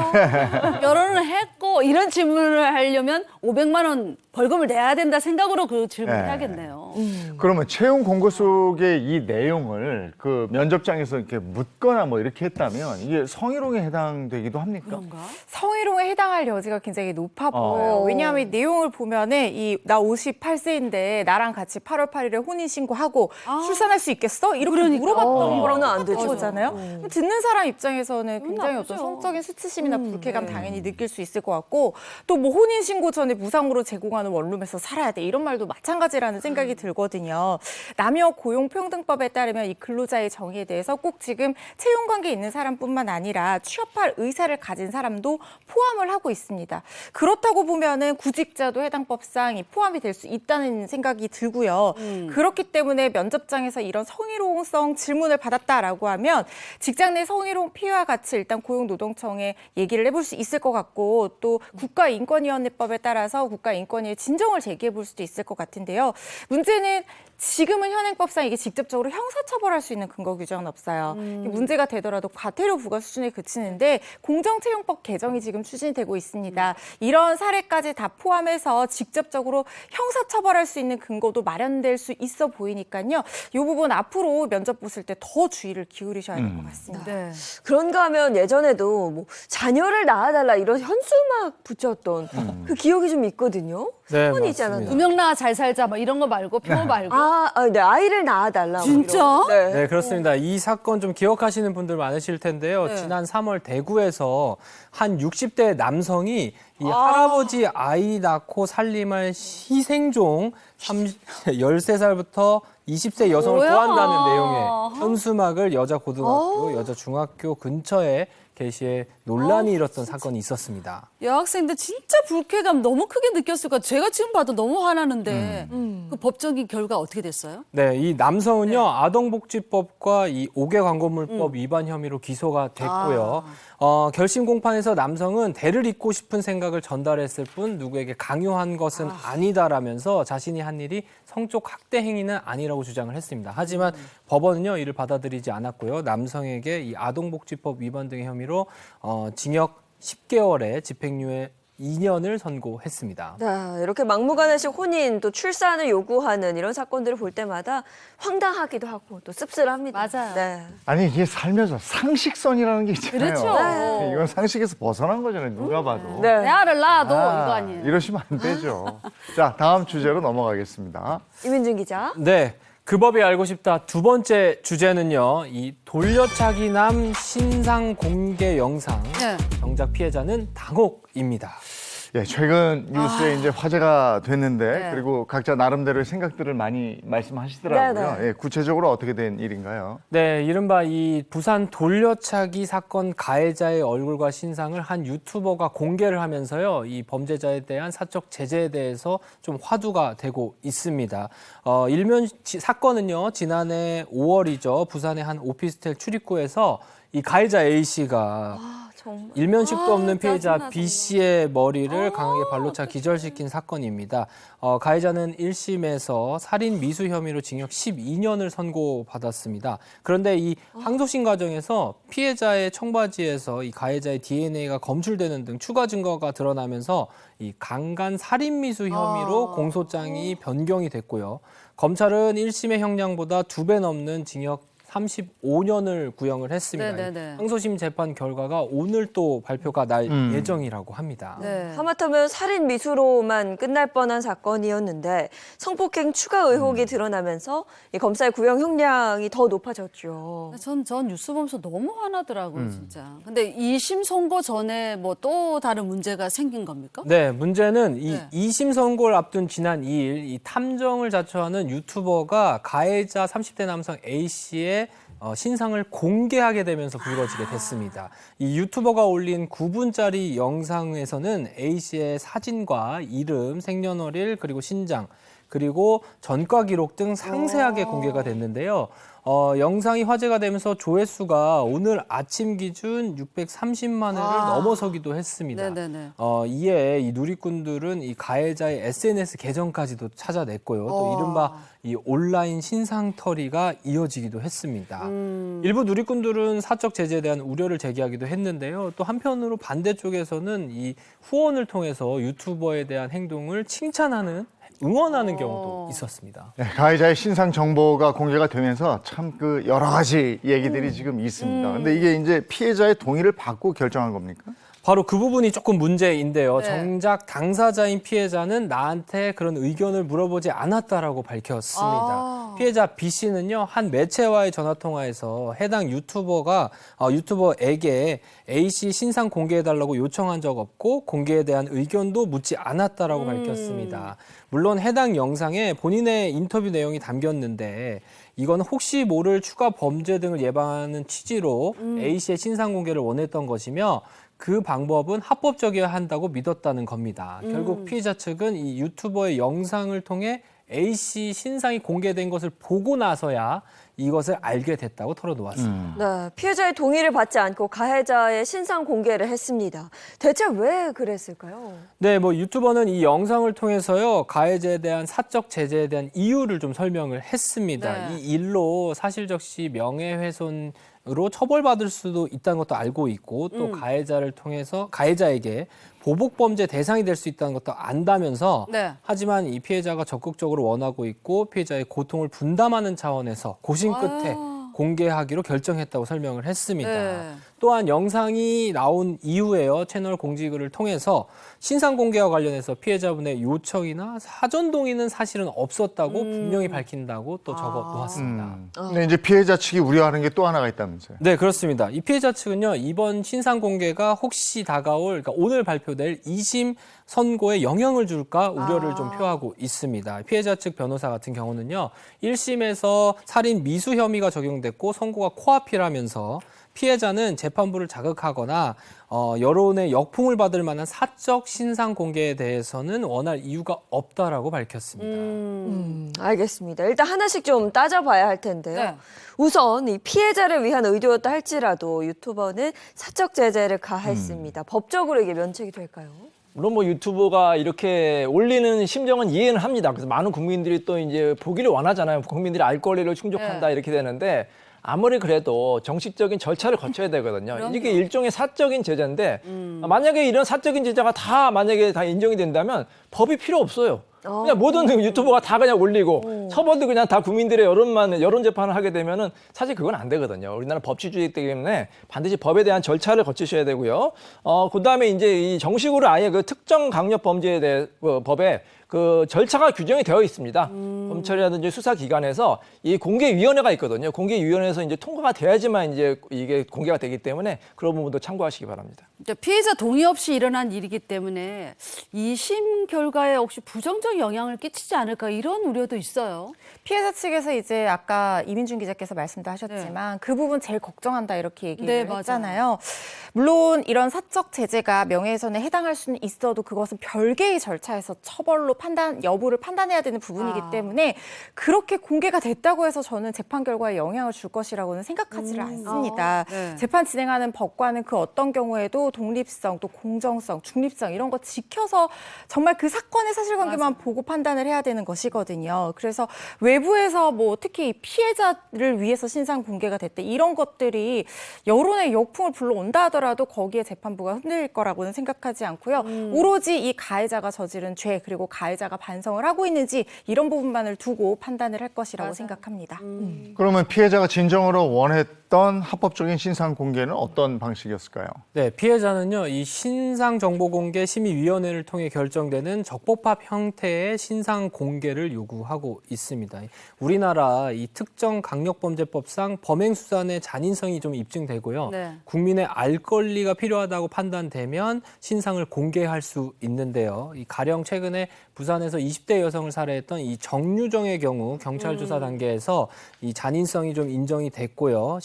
결혼을 했고 이런 질문을 하려면 500만 원 벌금을 내야 된다 생각으로 그 질문을 네. 해야겠네요. 그러면 채용 공고 속의 이 내용을 그 면접장에서 이렇게 묻거나 뭐 이렇게 했다면 이게 성희롱에 해당되기도 합니까? 그런가? 성희롱에 해당할 여지가 굉장히 높아 보여요. 왜냐하면 이 내용을 보면은 나 58세인데 나랑 같이 8월 8일에 혼인 신고하고 출산할 수 있겠어? 이렇게 물어봤던 그러면 안 거랑 되죠. 똑같은 거잖아요. 그럼 듣는 사람 입장에서는 굉장히 나쁘죠. 어떤 성적인 수치심이나 불쾌감 당연히 느낄 수 있을 것 같고 또 뭐 혼인 신고 전에 무상으로 제공하는 원룸에서 살아야 돼 이런 말도 마찬가지라는 생각이 들거든요. 남녀 고용평등법에 따르면 이 근로자의 정의에 대해서 꼭 지금 채용 관계에 있는 사람뿐만 아니라 취업할 의사를 가진 사람도 포함을 하고 있습니다. 그렇다고 보면은 구직자도 해당법상 포함이 될 수 있다는 생각이 들고요. 그렇기 때문에 면접장에서 이런 성희롱성 질문을 받았다라고 하면 직장 내 성희롱 피해와 같이 일단 고용노동청에 얘기를 해볼 수 있을 것 같고 또 국가인권위원회법에 따라서 국가인권위에 진정을 제기해 볼 수도 있을 것 같은데요. 문제는 지금은 현행법상 이게 직접적으로 형사처벌할 수 있는 근거 규정은 없어요. 문제가 되더라도 과태료 부과 수준에 그치는데 공정채용법 개정이 지금 추진되고 있습니다. 이런 사례까지 다 포함해서 직접적으로 형사처벌할 수 있는 근거도 마련될 수 있어 보이니까요. 이 부분 앞으로 면접 보실 때 더 주의를 기울이셔야 될 것 같습니다. 네. 그런가 하면 예전에도 뭐 자녀를 낳아달라 이런 현수막 붙였던 그 기억이 좀 있거든요. 네, 사건이 있지 맞습니다. 않았나요? 두명나 잘 살자 뭐 이런 거 말고 표 말고. 네, 아이를 낳아달라. 뭐 진짜? 이런. 네. 네, 그렇습니다. 이 사건 좀 기억하시는 분들 많으실 텐데요. 네. 지난 3월 대구에서 한 60대 남성이 이 할아버지 아이 낳고 살림할 희생종 13살부터 20세 여성을 뭐야? 구한다는 내용의 현수막을 여자 고등학교, 여자 중학교 근처에 게시해 논란이 일었던 사건이 있었습니다. 여학생들 진짜 불쾌감 너무 크게 느꼈을 것 같아요. 제가 지금 봐도 너무 화나는데 그 법적인 결과 어떻게 됐어요? 네, 이 남성은요 아동복지법과 이 5개 광고물법 위반 혐의로 기소가 됐고요. 결심 공판에서 남성은 대를 잇고 싶은 생각을 전달했을 뿐 누구에게 강요한 것은 아니다라면서 자신이 한 일이 성적 학대 행위는 아니라고 주장을 했습니다. 하지만 법원은요 이를 받아들이지 않았고요. 남성에게 이 아동복지법 위반 등의 혐의로 징역 10개월에 집행유예 2년을 선고했습니다. 네, 이렇게 막무가내식 혼인 또 출산을 요구하는 이런 사건들을 볼 때마다 황당하기도 하고 또 씁쓸합니다. 맞아요. 네. 아니 이게 살면서 상식선이라는 게 있잖아요. 그렇죠. 네. 이건 상식에서 벗어난 거잖아요. 누가 봐도. 네. 내 아를 낳아도 이거 아니에요. 이러시면 안 되죠. 자, 다음 주제로 넘어가겠습니다. 이민준 기자. 네. 그 법이 알고 싶다. 두 번째 주제는요. 이 돌려차기남 신상 공개 영상. 네. 정작 피해자는 당혹입니다. 예, 최근 뉴스에 이제 화제가 됐는데 네. 그리고 각자 나름대로의 생각들을 많이 말씀하시더라고요. 네, 예, 구체적으로 어떻게 된 일인가요? 네, 이른바 이 부산 돌려차기 사건 가해자의 얼굴과 신상을 한 유튜버가 공개를 하면서요. 이 범죄자에 대한 사적 제재에 대해서 좀 화두가 되고 있습니다. 사건은요. 지난해 5월이죠. 부산의 한 오피스텔 출입구에서 이 가해자 A 씨가 정말. 일면식도 없는 피해자 짜증나, B 씨의 머리를 강하게 발로 차 기절시킨 사건입니다. 가해자는 1심에서 살인 미수 혐의로 징역 12년을 선고받았습니다. 그런데 이 항소심 과정에서 피해자의 청바지에서 이 가해자의 DNA가 검출되는 등 추가 증거가 드러나면서 이 강간 살인 미수 혐의로 공소장이 변경이 됐고요. 검찰은 1심의 형량보다 2배 넘는 징역 35년을 구형을 했습니다. 네네네. 항소심 재판 결과가 오늘 또 발표가 날 예정이라고 합니다. 네. 하마터면 살인 미수로만 끝날 뻔한 사건이었는데 성폭행 추가 의혹이 드러나면서 이 검사의 구형 형량이 더 높아졌죠. 저 뉴스 보면서 너무 화나더라고요, 진짜. 근데 2심 선고 전에 뭐 또 다른 문제가 생긴 겁니까? 네, 문제는 이 네. 2심 선고를 앞둔 지난 2일 이 탐정을 자처하는 유튜버가 가해자 30대 남성 A 씨의 신상을 공개하게 되면서 불거지게 됐습니다. 이 유튜버가 올린 9분짜리 영상에서는 A 씨의 사진과 이름, 생년월일, 그리고 신장, 그리고 전과 기록 등 상세하게 공개가 됐는데요. 영상이 화제가 되면서 조회수가 오늘 아침 기준 630만 회를 넘어서기도 했습니다. 네네네. 이에 이 누리꾼들은 이 가해자의 SNS 계정까지도 찾아냈고요. 또 이른바 이 온라인 신상털이가 이어지기도 했습니다. 일부 누리꾼들은 사적 제재에 대한 우려를 제기하기도 했는데요. 또 한편으로 반대쪽에서는 이 후원을 통해서 유튜버에 대한 행동을 칭찬하는 응원하는 경우도 있었습니다. 네, 가해자의 신상 정보가 공개가 되면서 참 그 여러 가지 얘기들이 지금 있습니다. 근데 이게 이제 피해자의 동의를 받고 결정한 겁니까? 바로 그 부분이 조금 문제인데요. 네. 정작 당사자인 피해자는 나한테 그런 의견을 물어보지 않았다라고 밝혔습니다. 피해자 B 씨는요, 한 매체와의 전화통화에서 해당 유튜버에게 A 씨 신상 공개해달라고 요청한 적 없고 공개에 대한 의견도 묻지 않았다라고 밝혔습니다. 물론 해당 영상에 본인의 인터뷰 내용이 담겼는데 이건 혹시 모를 추가 범죄 등을 예방하는 취지로 A 씨의 신상 공개를 원했던 것이며 그 방법은 합법적이어야 한다고 믿었다는 겁니다. 결국 피해자 측은 이 유튜버의 영상을 통해 A 씨 신상이 공개된 것을 보고 나서야 이것을 알게 됐다고 털어놓았습니다. 네, 피해자의 동의를 받지 않고 가해자의 신상 공개를 했습니다. 대체 왜 그랬을까요? 네, 뭐 유튜버는 이 영상을 통해서요, 가해자에 대한 사적 제재에 대한 이유를 좀 설명을 했습니다. 네. 이 일로 사실적시 명예훼손으로 처벌받을 수도 있다는 것도 알고 있고, 또 가해자를 통해서 가해자에게 보복범죄 대상이 될 수 있다는 것도 안다면서, 네. 하지만 이 피해자가 적극적으로 원하고 있고 피해자의 고통을 분담하는 차원에서 고심 끝에 공개하기로 결정했다고 설명을 했습니다. 네. 또한 영상이 나온 이후에요, 채널 공지글을 통해서 신상 공개와 관련해서 피해자분의 요청이나 사전 동의는 사실은 없었다고 분명히 밝힌다고 또 적어 놓았습니다. 근데 이제 피해자 측이 우려하는 게 또 하나가 있다면서요. 네, 그렇습니다. 이 피해자 측은요, 이번 신상 공개가 혹시 다가올, 그러니까 오늘 발표될 2심 선고에 영향을 줄까 우려를 좀 표하고 있습니다. 피해자 측 변호사 같은 경우는요, 1심에서 살인 미수 혐의가 적용됐고 선고가 코앞이라면서 피해자는 재판부를 자극하거나 여론의 역풍을 받을 만한 사적 신상 공개에 대해서는 원할 이유가 없다라고 밝혔습니다. 알겠습니다. 일단 하나씩 좀 따져봐야 할 텐데요. 네. 우선 이 피해자를 위한 의도였다 할지라도 유튜버는 사적 제재를 가했습니다. 법적으로 이게 면책이 될까요? 물론 뭐 유튜버가 이렇게 올리는 심정은 이해는 합니다. 그래서 많은 국민들이 또 이제 보기를 원하잖아요. 국민들이 알 권리를 충족한다 네. 이렇게 되는데 아무리 그래도 정식적인 절차를 거쳐야 되거든요. 이게 일종의 사적인 제재인데 만약에 이런 사적인 제재가 다 만약에 다 인정이 된다면 법이 필요 없어요. 그냥 모든 유튜버가 다 그냥 올리고 처벌도 그냥 다 국민들의 여론 재판을 하게 되면은 사실 그건 안 되거든요. 우리나라 법치주의이기 때문에 반드시 법에 대한 절차를 거치셔야 되고요. 그다음에 이제 이 정식으로 아예 그 특정 강력 범죄에 대해 법에 그 절차가 규정이 되어 있습니다. 검찰이라든지 수사기관에서 이 공개위원회가 있거든요. 공개위원회에서 이제 통과가 돼야지만 이제 이게 공개가 되기 때문에 그런 부분도 참고하시기 바랍니다. 피해자 동의 없이 일어난 일이기 때문에 2심 결과에 혹시 부정적 영향을 끼치지 않을까 이런 우려도 있어요. 피해자 측에서 이제 아까 이민준 기자께서 말씀도 하셨지만 그 부분 제일 걱정한다 이렇게 얘기를 네, 맞아요. 했잖아요. 물론 이런 사적 제재가 명예훼손에 해당할 수는 있어도 그것은 별개의 절차에서 처벌로 여부를 판단해야 되는 부분이기 때문에 그렇게 공개가 됐다고 해서 저는 재판 결과에 영향을 줄 것이라고는 생각하지를 않습니다. 네. 재판 진행하는 법관은 그 어떤 경우에도 독립성, 또 공정성, 중립성 이런 거 지켜서 정말 그 사건의 사실관계만 보고 판단을 해야 되는 것이거든요. 그래서 외부에서 뭐 특히 피해자를 위해서 신상 공개가 됐대 이런 것들이 여론의 역풍을 불러온다 하더라도 거기에 재판부가 흔들릴 거라고는 생각하지 않고요. 오로지 이 가해자가 저지른 죄 그리고 가해자가 반성을 하고 있는지 이런 부분만을 두고 판단을 할 것이라고 생각합니다. 그러면 피해자가 진정으로 원했던 합법적인 신상 공개는 어떤 방식이었을까요? 네, 피해자는요, 이 신상정보공개심의위원회를 통해 결정되는 적법합 형태의 신상 공개를 요구하고 있습니다. 우리나라 이 특정 강력범죄법상 범행수단의 잔인성이 좀 입증되고요. 네. 국민의 알 권리가 필요하다고 판단되면 신상을 공개할 수 있는데요. 이 가령 최근에 부산에서 20대 여성을 살해했던 이 정유정의 경우 경찰 조사 단계에서 이 잔인성이 좀 인정이 됐고요.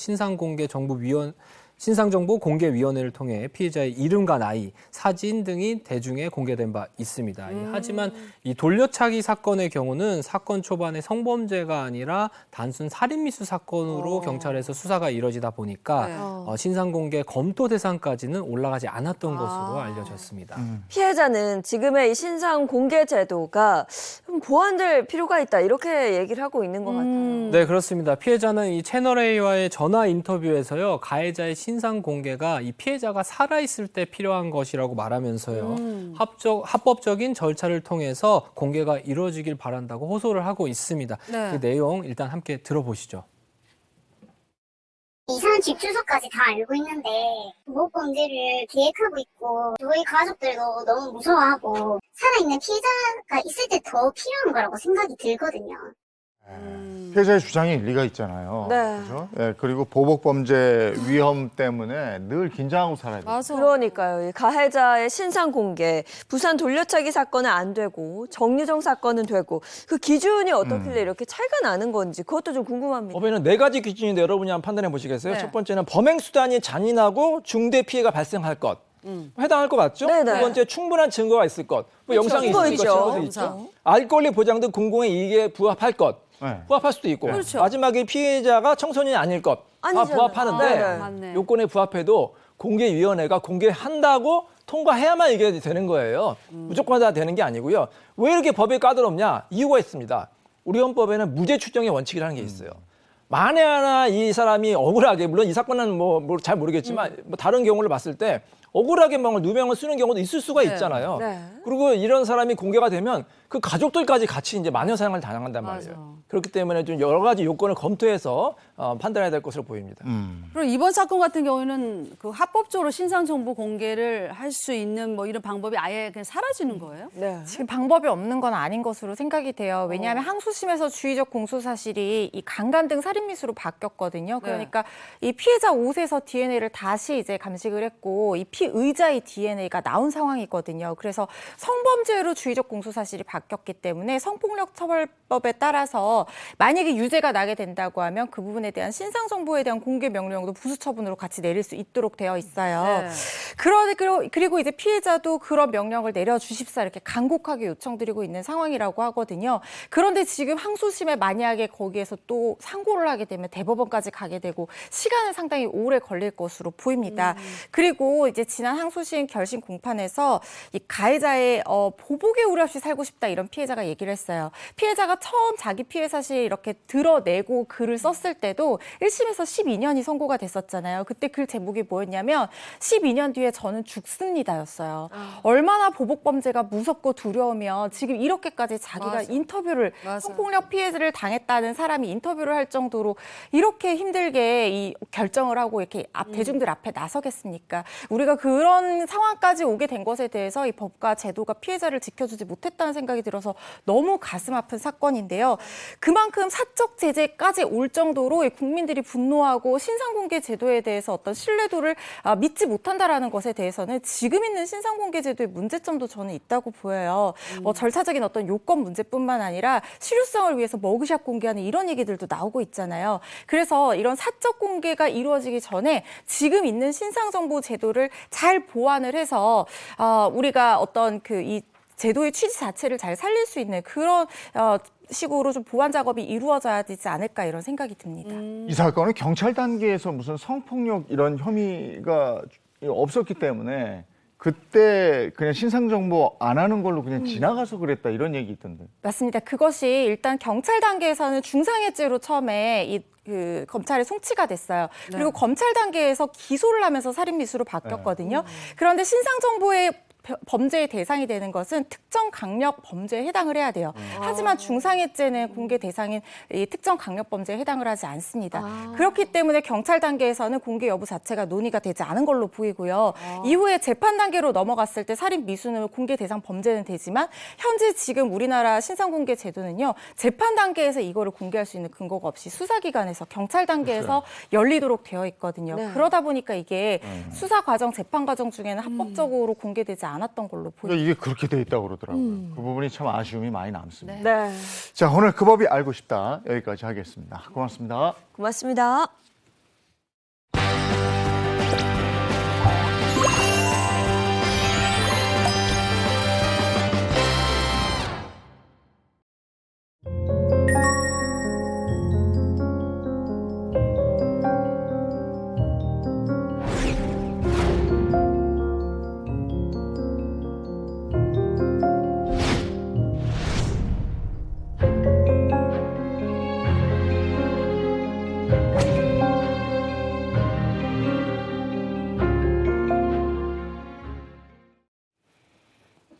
신상정보공개위원회를 통해 피해자의 이름과 나이, 사진 등이 대중에 공개된 바 있습니다. 하지만 이 돌려차기 사건의 경우는 사건 초반에 성범죄가 아니라 단순 살인미수 사건으로 경찰에서 수사가 이뤄지다 보니까 신상공개 검토 대상까지는 올라가지 않았던 것으로 알려졌습니다. 피해자는 지금의 이 신상 공개 제도가 좀 보완될 필요가 있다 이렇게 얘기를 하고 있는 것 같아요. 네, 그렇습니다. 피해자는 이 채널A와의 전화 인터뷰에서요, 가해자의 신상 공개가 이 피해자가 살아있을 때 필요한 것이라고 말하면서요, 합법적인 절차를 통해서 공개가 이루어지길 바란다고 호소를 하고 있습니다. 네. 그 내용 일단 함께 들어보시죠. 이사는 집 주소까지 다 알고 있는데 보복범죄를 계획하고 있고 저희 가족들도 너무 무서워하고 살아있는 피해자가 있을 때 더 필요한 거라고 생각이 들거든요. 피해자의 주장이 일리가 있잖아요. 네. 그죠? 네, 그리고 보복범죄 위험 때문에 늘 긴장하고 살아야 돼요. 맞아. 그러니까요. 이 가해자의 신상 공개, 부산 돌려차기 사건은 안 되고 정유정 사건은 되고 그 기준이 어떻길래 이렇게 차이가 나는 건지 그것도 좀 궁금합니다. 법에는 4가지 기준인데 여러분이 한번 판단해 보시겠어요? 네. 첫 번째는 범행 수단이 잔인하고 중대 피해가 발생할 것. 해당할 것 맞죠? 네네. 두 번째 충분한 증거가 있을 것. 뭐 영상이 증거 있을 것, 있죠. 증거도 있죠. 알 권리 보장 등 공공의 이익에 부합할 것. 네. 부합할 수도 있고 그렇죠. 마지막에 피해자가 청소년이 아닐 것 다 아니잖아요. 부합하는데 네. 맞네. 요건에 부합해도 공개위원회가 공개한다고 통과해야만 이게 되는 거예요. 무조건 다 되는 게 아니고요. 왜 이렇게 법이 까다롭냐? 이유가 있습니다. 우리 헌법에는 무죄 추정의 원칙이라는 게 있어요. 만에 하나 이 사람이 억울하게, 물론 이 사건은 뭐 잘 모르겠지만 뭐 다른 경우를 봤을 때 억울하게 누명을 쓰는 경우도 있을 수가 있잖아요. 네. 그리고 이런 사람이 공개가 되면 그 가족들까지 같이 이제 마녀 사냥을 당한단 말이에요. 맞아. 그렇기 때문에 좀 여러 가지 요건을 검토해서 판단해야 될 것으로 보입니다. 그리고 이번 사건 같은 경우에는 그 합법적으로 신상 정보 공개를 할 수 있는 뭐 이런 방법이 아예 그냥 사라지는 거예요? 네. 지금 방법이 없는 건 아닌 것으로 생각이 돼요. 왜냐하면 항소심에서 주의적 공소 사실이 이 강간 등 살인미수로 바뀌었거든요. 그러니까 이 피해자 옷에서 DNA를 다시 이제 감식을 했고 이 피의자의 DNA가 나온 상황이거든요. 그래서 성범죄로 주의적 공소 사실이 바뀌었기 때문에 성폭력처벌법에 따라서 만약에 유죄가 나게 된다고 하면 그 부분에 대한 신상 정보에 대한 공개 명령도 부수 처분으로 같이 내릴 수 있도록 되어 있어요. 네. 그리고 이제 피해자도 그런 명령을 내려주십사 이렇게 간곡하게 요청드리고 있는 상황이라고 하거든요. 그런데 지금 항소심에 만약에 거기에서 또 상고를 하게 되면 대법원까지 가게 되고 시간은 상당히 오래 걸릴 것으로 보입니다. 그리고 이제 지난 항소심 결심 공판에서 이 가해자의 보복의 우려 없이 살고 싶다 이런 피해자가 얘기를 했어요. 피해자가 처음 자기 피해 사실 이렇게 드러내고 글을 썼을 때도 1심에서 12년이 선고가 됐었잖아요. 그때 글 제목이 뭐였냐면 12년 뒤에 저는 죽습니다였어요. 얼마나 보복 범죄가 무섭고 두려우면 지금 이렇게까지 자기가 맞아. 인터뷰를 맞아요. 성폭력 피해를 당했다는 사람이 인터뷰를 할 정도로 이렇게 힘들게 이 결정을 하고 이렇게 대중들 앞에 나서겠습니까? 우리가 그런 상황까지 오게 된 것에 대해서 이 법과 제도가 피해자를 지켜주지 못했다는 생각이 들어서 너무 가슴 아픈 사건인데요. 그만큼 사적 제재까지 올 정도로 이 국민들이 분노하고 신상공개 제도에 대해서 어떤 신뢰도를 믿지 못한다라는 것에 대해서는 지금 있는 신상공개 제도의 문제점도 저는 있다고 보여요. 절차적인 어떤 요건 문제뿐만 아니라 실효성을 위해서 머그샷 공개하는 이런 얘기들도 나오고 있잖아요. 그래서 이런 사적 공개가 이루어지기 전에 지금 있는 신상정보 제도를 잘 보완을 해서 우리가 어떤 이 제도의 취지 자체를 잘 살릴 수 있는 그런 식으로 좀 보완 작업이 이루어져야 되지 않을까 이런 생각이 듭니다. 이 사건은 경찰 단계에서 무슨 성폭력 이런 혐의가 없었기 때문에 그때 그냥 신상 정보 안 하는 걸로 그냥 지나가서 그랬다 이런 얘기 있던데. 맞습니다. 그것이 일단 경찰 단계에서는 중상해죄로 처음에 검찰에 송치가 됐어요. 그리고 검찰 단계에서 기소를 하면서 살인미수로 바뀌었거든요. 그런데 신상 정보의 범죄의 대상이 되는 것은 특정 강력 범죄에 해당을 해야 돼요. 하지만 중상해죄는 공개 대상인 이 특정 강력 범죄에 해당을 하지 않습니다. 그렇기 때문에 경찰 단계에서는 공개 여부 자체가 논의가 되지 않은 걸로 보이고요. 이후에 재판 단계로 넘어갔을 때 살인 미수는 공개 대상 범죄는 되지만 현재 지금 우리나라 신상공개 제도는요. 재판 단계에서 이거를 공개할 수 있는 근거가 없이 수사기관에서 경찰 단계에서 열리도록 되어 있거든요. 그러다 보니까 이게 수사 과정, 재판 과정 중에는 합법적으로 공개되지 않았던 걸로 보입니다. 이게 그렇게 돼 있다고 그러더라고요. 그 부분이 참 아쉬움이 많이 남습니다. 네. 자, 오늘 그 법이 알고 싶다 여기까지 하겠습니다. 고맙습니다. 고맙습니다.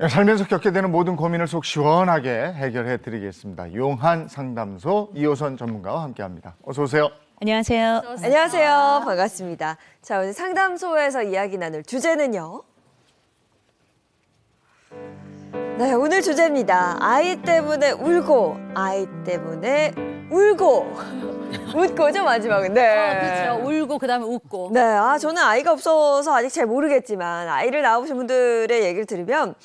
살면서 겪게 되는 모든 고민을 속 시원하게 해결해 드리겠습니다. 용한 상담소 이호선 전문가와 함께합니다. 어서 오세요. 안녕하세요. 안녕하세요. 반갑습니다. 자, 오늘 상담소에서 이야기 나눌 주제는요. 네, 오늘 주제입니다. 아이 때문에 울고, 아이 때문에 울고, 웃고죠, 마지막은. 네. 그렇죠. 울고 그다음에 웃고. 네, 저는 아이가 없어서 아직 잘 모르겠지만 아이를 낳으신 분들의 얘기를 들으면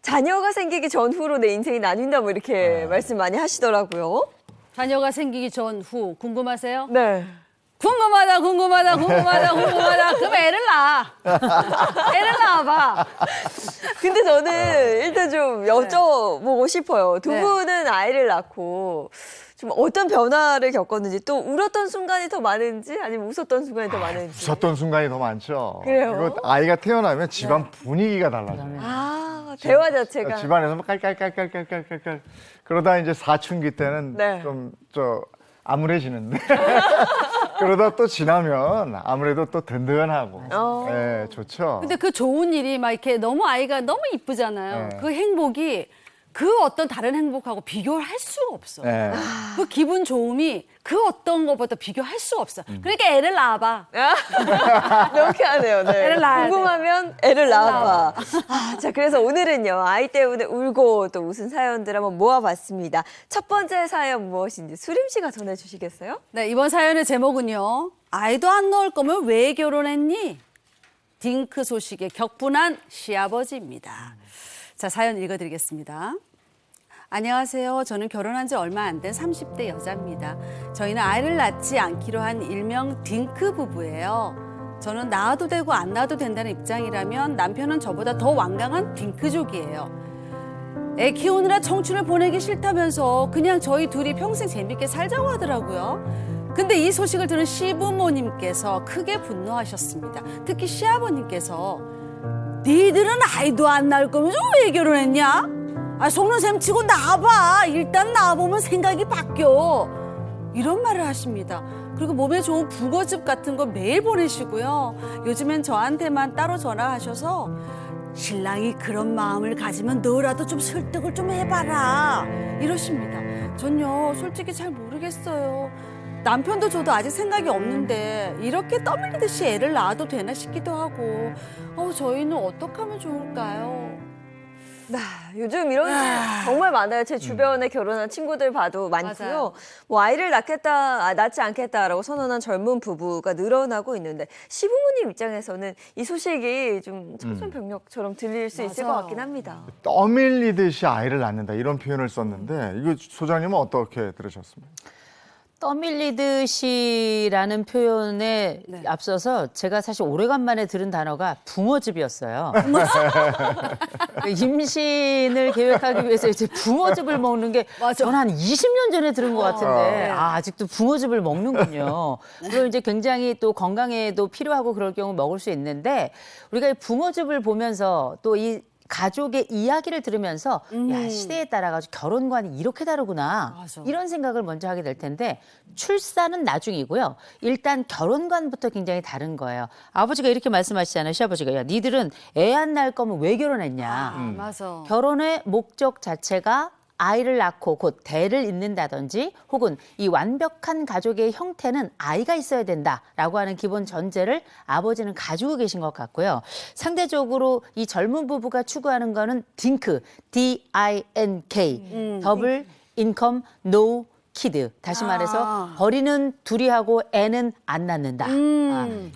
자녀가 생기기 전후로 내 인생이 나뉜다 뭐 이렇게 말씀 많이 하시더라고요. 자녀가 생기기 전후 궁금하세요? 네. 궁금하다. 그럼 애를 낳아. 애를 낳아봐. 근데 저는 일단 좀 여쭤보고 싶어요. 두 분은 아이를 낳고 좀 어떤 변화를 겪었는지 또 울었던 순간이 더 많은지 아니면 웃었던 순간이 더 많은지. 웃었던 순간이 더 많죠. 그래요? 그리고 아이가 태어나면 집안 분위기가 달라져요. 아, 대화 자체가. 집안에서 막 깔깔깔깔깔깔깔 그러다 이제 사춘기 때는 네. 좀 암울해지는데 그러다 또 지나면 아무래도 또 든든하고 예, 좋죠. 근데 그 좋은 일이 막 이렇게 너무 아이가 너무 이쁘잖아요. 네. 그 행복이 그 어떤 다른 행복하고 비교를 할 수가 없어. 예. 그 기분 좋음이 그 어떤 것보다 비교할 수 없어. 그러니까 애를 낳아봐. 이렇게 하네요. 네. 애를 낳아야 돼. 궁금하면 애를 낳아봐. 아, 자, 그래서 오늘은요, 아이 때문에 울고 또 웃은 사연들 한번 모아봤습니다. 첫 번째 사연 무엇인지 수림 씨가 전해주시겠어요? 네, 이번 사연의 제목은요. 아이도 안 넣을 거면 왜 결혼했니? 딩크 소식에 격분한 시아버지입니다. 자, 사연 읽어드리겠습니다. 안녕하세요. 저는 결혼한 지 얼마 안 된 30대 여자입니다. 저희는 아이를 낳지 않기로 한 일명 딩크 부부예요. 저는 낳아도 되고 안 낳아도 된다는 입장이라면 남편은 저보다 더 완강한 딩크족이에요. 애 키우느라 청춘을 보내기 싫다면서 그냥 저희 둘이 평생 재밌게 살자고 하더라고요. 근데 이 소식을 들은 시부모님께서 크게 분노하셨습니다. 특히 시아버님께서 니들은 아이도 안 낳을 거면서 왜 결혼했냐? 아, 속는 셈 치고 나와봐. 일단 나와보면 생각이 바뀌어. 이런 말을 하십니다. 그리고 몸에 좋은 붕어즙 같은 거 매일 보내시고요. 요즘엔 저한테만 따로 전화하셔서 신랑이 그런 마음을 가지면 너라도 좀 설득을 좀 해봐라. 이러십니다. 전요, 솔직히 잘 모르겠어요. 남편도 저도 아직 생각이 없는데 이렇게 떠밀리듯이 애를 낳아도 되나 싶기도 하고 저희는 어떻게 하면 좋을까요? 요즘 이런 일 정말 많아요. 제 주변에 결혼한 친구들 봐도 많고요. 맞아요. 뭐 아이를 낳지 않겠다라고 선언한 젊은 부부가 늘어나고 있는데 시부모님 입장에서는 이 소식이 좀 청천벽력처럼 들릴 수 있을 것 맞아. 같긴 합니다. 떠밀리듯이 아이를 낳는다 이런 표현을 썼는데 이거 소장님은 어떻게 들으셨습니까? 떠밀리듯이라는 표현에 네. 앞서서 제가 사실 오래간만에 들은 단어가 붕어즙이었어요. 임신을 계획하기 위해서 이제 붕어즙을 먹는 게 저는 한 20년 전에 들은 것 같은데 아직도 붕어즙을 먹는군요. 물론 이제 굉장히 또 건강에도 필요하고 그럴 경우 먹을 수 있는데 우리가 이 붕어즙을 보면서 또 이 가족의 이야기를 들으면서 야, 시대에 따라가지고 결혼관이 이렇게 다르구나. 맞아. 이런 생각을 먼저 하게 될 텐데 출산은 나중이고요. 일단 결혼관부터 굉장히 다른 거예요. 아버지가 이렇게 말씀하시잖아요. 시아버지가. 야, 니들은 애 안 낳을 거면 왜 결혼했냐. 맞아. 결혼의 목적 자체가 아이를 낳고 곧 대를 잇는다든지 혹은 이 완벽한 가족의 형태는 아이가 있어야 된다라고 하는 기본 전제를 아버지는 가지고 계신 것 같고요. 상대적으로 이 젊은 부부가 추구하는 거는 딩크, D-I-N-K, 더블 인컴, 노 키드. 다시 말해서 버리는 둘이 하고 애는 안 낳는다.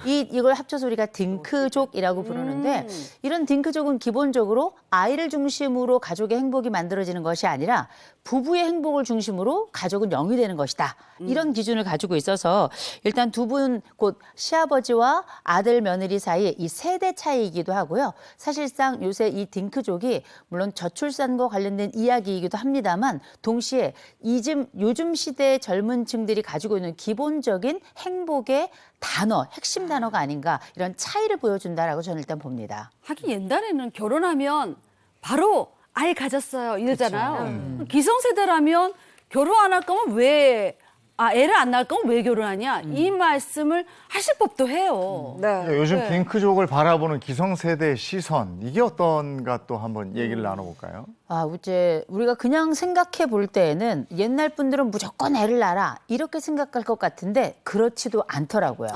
이걸 합쳐서 우리가 딩크족이라고 부르는데 이런 딩크족은 기본적으로 아이를 중심으로 가족의 행복이 만들어지는 것이 아니라 부부의 행복을 중심으로 가족은 영위되는 것이다. 이런 기준을 가지고 있어서 일단 두 분 곧 시아버지와 아들 며느리 사이에 이 세대 차이이기도 하고요. 사실상 요새 이 딩크족이 물론 저출산과 관련된 이야기이기도 합니다만 동시에 요즘 시대의 젊은 층들이 가지고 있는 기본적인 행복의 단어, 핵심 단어가 아닌가 이런 차이를 보여준다라고 저는 일단 봅니다. 하긴 옛날에는 결혼하면 바로 아이 가졌어요 이러잖아요. 기성세대라면 결혼 안 할 거면 애를 안 낳을 거면 왜 결혼하냐 이 말씀을 하실 법도 해요. 네. 요즘 딩크족을 바라보는 기성세대의 시선 이게 어떤가 또 한번 얘기를 나눠볼까요? 이제 우리가 그냥 생각해 볼 때에는 옛날 분들은 무조건 애를 낳아라 이렇게 생각할 것 같은데 그렇지도 않더라고요.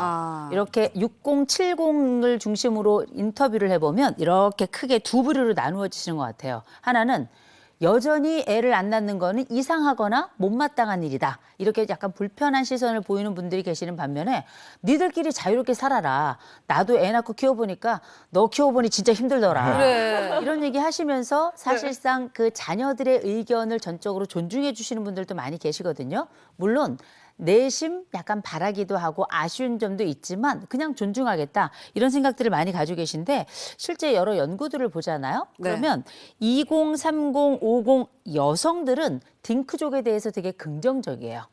이렇게 60, 70을 중심으로 인터뷰를 해보면 이렇게 크게 두 부류로 나누어지시는 것 같아요. 하나는 여전히 애를 안 낳는 거는 이상하거나 못마땅한 일이다. 이렇게 약간 불편한 시선을 보이는 분들이 계시는 반면에 니들끼리 자유롭게 살아라. 나도 애 낳고 키워보니까 너 키워보니 진짜 힘들더라. 그래. 이런 얘기 하시면서 사실상 그 자녀들의 의견을 전적으로 존중해 주시는 분들도 많이 계시거든요. 물론 내심 약간 바라기도 하고 아쉬운 점도 있지만 그냥 존중하겠다 이런 생각들을 많이 가지고 계신데 실제 여러 연구들을 보잖아요. 그러면 20, 30, 50 여성들은 딩크족에 대해서 되게 긍정적이에요.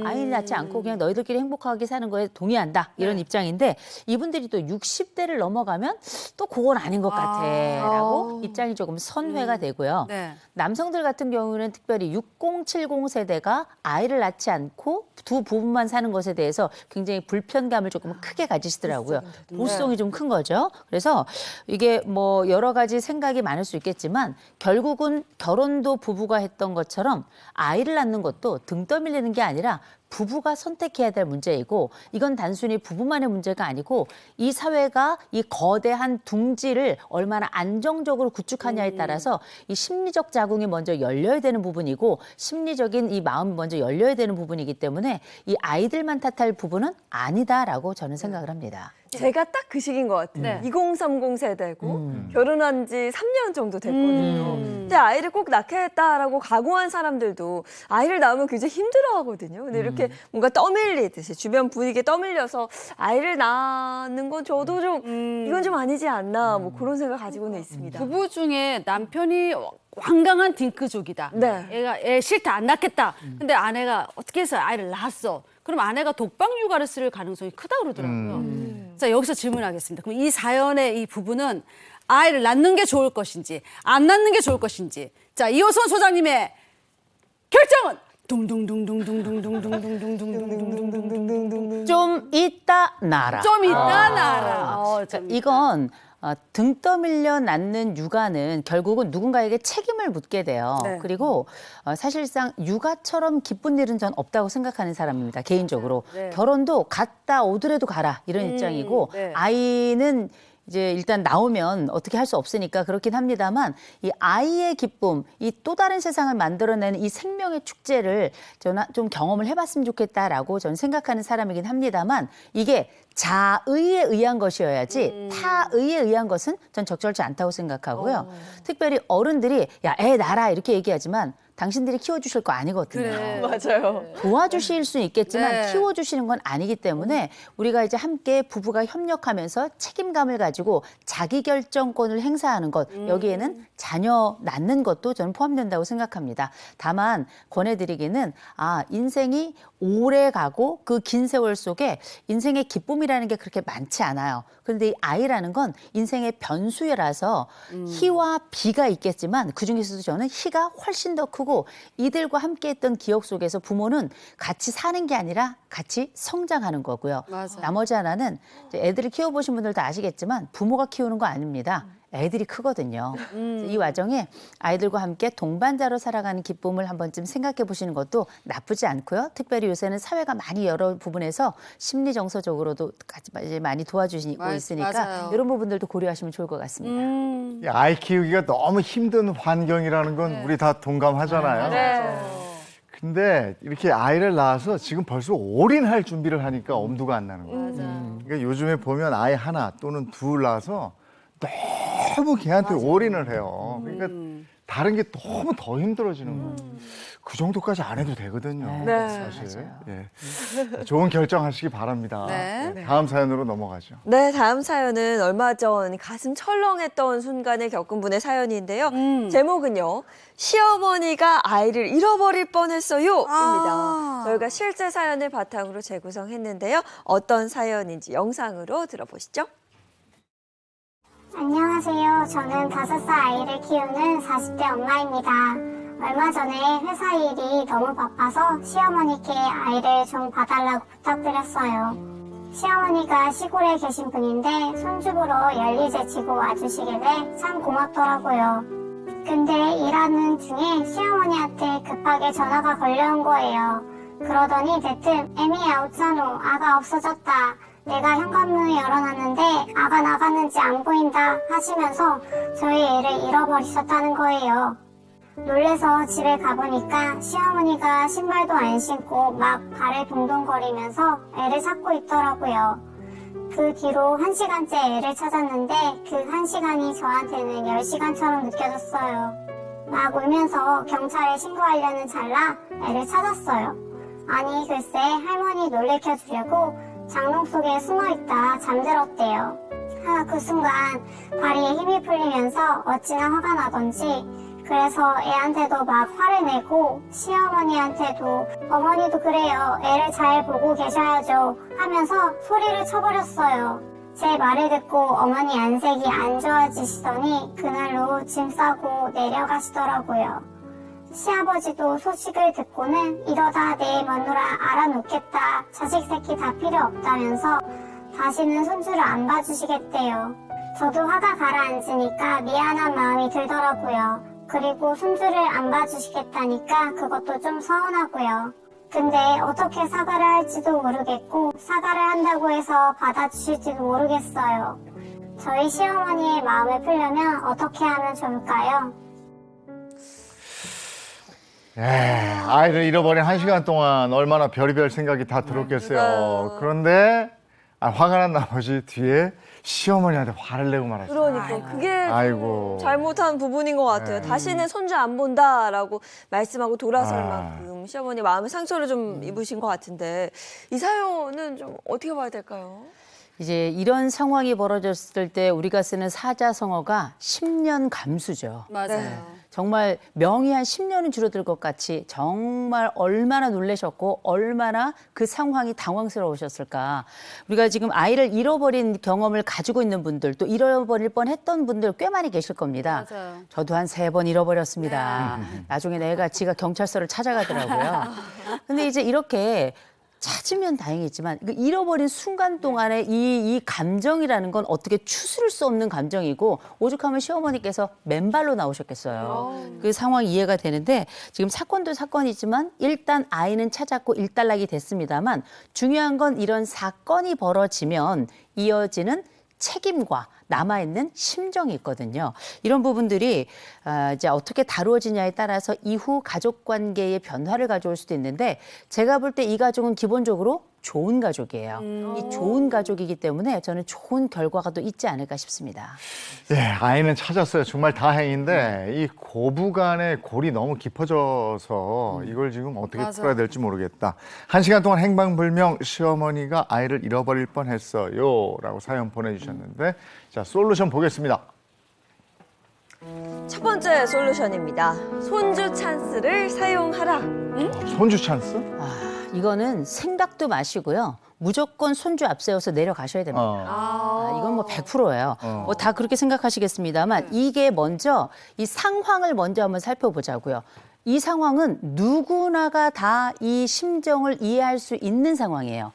아이를 낳지 않고 그냥 너희들끼리 행복하게 사는 거에 동의한다 이런 입장인데 이분들이 또 60대를 넘어가면 또 그건 아닌 것 같아라고 입장이 조금 선회가 되고요. 네. 남성들 같은 경우는 특별히 6070 세대가 아이를 낳지 않고 두 부부만 사는 것에 대해서 굉장히 불편감을 조금 크게 가지시더라고요. 보수성이 좀 큰 거죠. 그래서 이게 뭐 여러 가지 생각이 많을 수 있겠지만 결국은 결혼도 부부가 했던 것처럼 아이를 낳는 것도 등 떠밀리는 게 아니라 부부가 선택해야 될 문제이고 이건 단순히 부부만의 문제가 아니고 이 사회가 이 거대한 둥지를 얼마나 안정적으로 구축하냐에 따라서 이 심리적 자궁이 먼저 열려야 되는 부분이고 심리적인 이 마음이 먼저 열려야 되는 부분이기 때문에 이 아이들만 탓할 부분은 아니다라고 저는 생각을 합니다. 제가 딱 그 시기인 것 같아요. 네. 2030 세대고 결혼한 지 3년 정도 됐거든요. 근데 아이를 꼭 낳겠다라고 각오한 사람들도 아이를 낳으면 굉장히 힘들어하거든요. 근데 이렇게 뭔가 떠밀리듯이 주변 분위기에 떠밀려서 아이를 낳는 건 저도 좀 이건 좀 아니지 않나 뭐 그런 생각 가지고는 있습니다. 부부 중에 남편이 완강한 딩크족이다. 네. 애가 애 싫다 안 낳겠다. 근데 아내가 어떻게 해서 아이를 낳았어. 그럼 아내가 독방 육아를 쓸 가능성이 크다 그러더라고요. 자, 여기서 질문하겠습니다. 그럼 이 사연의 이 부부는 아이를 낳는 게 좋을 것인지 안 낳는 게 좋을 것인지. 자, 이호선 소장님의 결정은 좀 이따 나라. 좀 이따 나라. 이건 등 떠밀려 낳는 육아는 결국은 누군가에게 책임을 묻게 돼요. 네. 그리고 사실상 육아처럼 기쁜 일은 전 없다고 생각하는 사람입니다. 개인적으로. 네. 결혼도 갔다 오더라도 가라 이런 입장이고 네. 아이는 이제 일단 나오면 어떻게 할 수 없으니까 그렇긴 합니다만 이 아이의 기쁨, 이 또 다른 세상을 만들어내는 이 생명의 축제를 저는 좀 경험을 해봤으면 좋겠다라고 저는 생각하는 사람이긴 합니다만 이게 자의에 의한 것이어야지 타의에 의한 것은 전 적절치 않다고 생각하고요. 특별히 어른들이 야, 애 낳아라 이렇게 얘기하지만 당신들이 키워주실 거 아니거든요. 그래. 맞아요. 도와주실 수 있겠지만 네. 키워주시는 건 아니기 때문에 우리가 이제 함께 부부가 협력하면서 책임감을 가지고 자기결정권을 행사하는 것 여기에는 자녀 낳는 것도 저는 포함된다고 생각합니다. 다만 권해드리기는 인생이 오래 가고 그 긴 세월 속에 인생의 기쁨이라는 게 그렇게 많지 않아요. 그런데 이 아이라는 건 인생의 변수라서 희와 비가 있겠지만 그중에서도 저는 희가 훨씬 더 크고 이들과 함께했던 기억 속에서 부모는 같이 사는 게 아니라 같이 성장하는 거고요. 맞아요. 나머지 하나는 이제 애들을 키워보신 분들도 아시겠지만 부모가 키우는 거 아닙니다. 애들이 크거든요. 이 와중에 아이들과 함께 동반자로 살아가는 기쁨을 한 번쯤 생각해 보시는 것도 나쁘지 않고요. 특별히 요새는 사회가 많이 여러 부분에서 심리 정서적으로도 이제 많이 도와주시고 있으니까 맞아요. 이런 부분들도 고려하시면 좋을 것 같습니다. 이 아이 키우기가 너무 힘든 환경이라는 건 우리 다 동감하잖아요. 네. 근데 이렇게 아이를 낳아서 지금 벌써 올인할 준비를 하니까 엄두가 안 나는 거예요. 그러니까 요즘에 보면 아이 하나 또는 둘 낳아서 너무 걔한테 올인을 해요. 그러니까 다른 게 너무 더 힘들어지는 거예요. 그 정도까지 안 해도 되거든요. 네. 사실. 예. 좋은 결정하시기 바랍니다. 네. 네, 다음 사연으로 넘어가죠. 네, 다음 사연은 얼마 전 가슴 철렁했던 순간을 겪은 분의 사연인데요. 제목은요. 시어머니가 아이를 잃어버릴 뻔했어요입니다. 저희가 실제 사연을 바탕으로 재구성했는데요. 어떤 사연인지 영상으로 들어보시죠. 안녕하세요. 저는 5살 아이를 키우는 40대 엄마입니다. 얼마 전에 회사 일이 너무 바빠서 시어머니께 아이를 좀 봐달라고 부탁드렸어요. 시어머니가 시골에 계신 분인데 손주보러 연리제 지고 와주시길래 참 고맙더라고요. 근데 일하는 중에 시어머니한테 급하게 전화가 걸려온 거예요. 그러더니 대뜸 애미 아웃잖노 아가 없어졌다. 내가 현관문을 열어놨는데 아가 나갔는지 안 보인다 하시면서 저희 애를 잃어버리셨다는 거예요. 놀래서 집에 가보니까 시어머니가 신발도 안 신고 막 발을 동동거리면서 애를 찾고 있더라고요. 그 뒤로 1시간째 애를 찾았는데 그 1시간이 저한테는 10시간처럼 느껴졌어요. 막 울면서 경찰에 신고하려는 찰나 애를 찾았어요. 아니 글쎄 할머니 놀래켜주려고 장롱 속에 숨어있다 잠들었대요. 그 순간 다리에 힘이 풀리면서 어찌나 화가 나던지 그래서 애한테도 막 화를 내고 시어머니한테도 어머니도 그래요. 애를 잘 보고 계셔야죠 하면서 소리를 쳐버렸어요. 제 말을 듣고 어머니 안색이 안 좋아지시더니 그날로 짐 싸고 내려가시더라고요. 시아버지도 소식을 듣고는 이러다 내 마누라 알아놓겠다. 자식 새끼 다 필요 없다면서 다시는 손주를 안 봐주시겠대요. 저도 화가 가라앉으니까 미안한 마음이 들더라고요. 그리고 손주를 안 봐주시겠다니까 그것도 좀 서운하고요. 근데 어떻게 사과를 할지도 모르겠고 사과를 한다고 해서 받아주실지도 모르겠어요. 저희 시어머니의 마음을 풀려면 어떻게 하면 좋을까요? 아이를 잃어버린 1시간 동안 얼마나 별의별 생각이 다 들었겠어요. 맞아요. 그런데 화가 난 나머지 뒤에 시어머니한테 화를 내고 말았어요. 그러니까 그게 아이고. 잘못한 부분인 것 같아요. 다시는 손주 안 본다라고 말씀하고 돌아설 만큼 시어머니 마음의 상처를 좀 입으신 것 같은데 이 사연은 좀 어떻게 봐야 될까요? 이제 이런 상황이 벌어졌을 때 우리가 쓰는 사자성어가 10년 감수죠. 맞아요. 정말 명이 한 10년은 줄어들 것 같이 정말 얼마나 놀라셨고 얼마나 그 상황이 당황스러우셨을까. 우리가 지금 아이를 잃어버린 경험을 가지고 있는 분들 또 잃어버릴 뻔했던 분들 꽤 많이 계실 겁니다. 맞아요. 저도 한 3번 잃어버렸습니다. 나중에 내가 지가 경찰서를 찾아가더라고요. 근데 이제 이렇게 찾으면 다행이지만 잃어버린 순간 동안에 이 감정이라는 건 어떻게 추스를 수 없는 감정이고 오죽하면 시어머니께서 맨발로 나오셨겠어요. 그 상황이 이해가 되는데 지금 사건도 사건이지만 일단 아이는 찾았고 일단락이 됐습니다만 중요한 건 이런 사건이 벌어지면 이어지는 책임과 남아있는 심정이 있거든요. 이런 부분들이 이제 어떻게 다루어지냐에 따라서 이후 가족관계의 변화를 가져올 수도 있는데 제가 볼 때 이 가족은 기본적으로 좋은 가족이에요. 이 좋은 가족이기 때문에 저는 좋은 결과가 또 있지 않을까 싶습니다. 예, 아이는 찾았어요. 정말 다행인데 이 고부간의 골이 너무 깊어져서 이걸 지금 어떻게 맞아요. 풀어야 될지 모르겠다. 1시간 동안 행방불명 시어머니가 아이를 잃어버릴 뻔했어요 라고 사연 보내주셨는데 자, 솔루션 보겠습니다. 첫 번째 솔루션입니다. 손주 찬스를 사용하라. 손주 찬스? 이거는 생각도 마시고요. 무조건 손주 앞세워서 내려가셔야 됩니다. 이건 뭐 100%예요. 뭐 다 그렇게 생각하시겠습니다만 이게 먼저 이 상황을 먼저 한번 살펴보자고요. 이 상황은 누구나가 다 이 심정을 이해할 수 있는 상황이에요.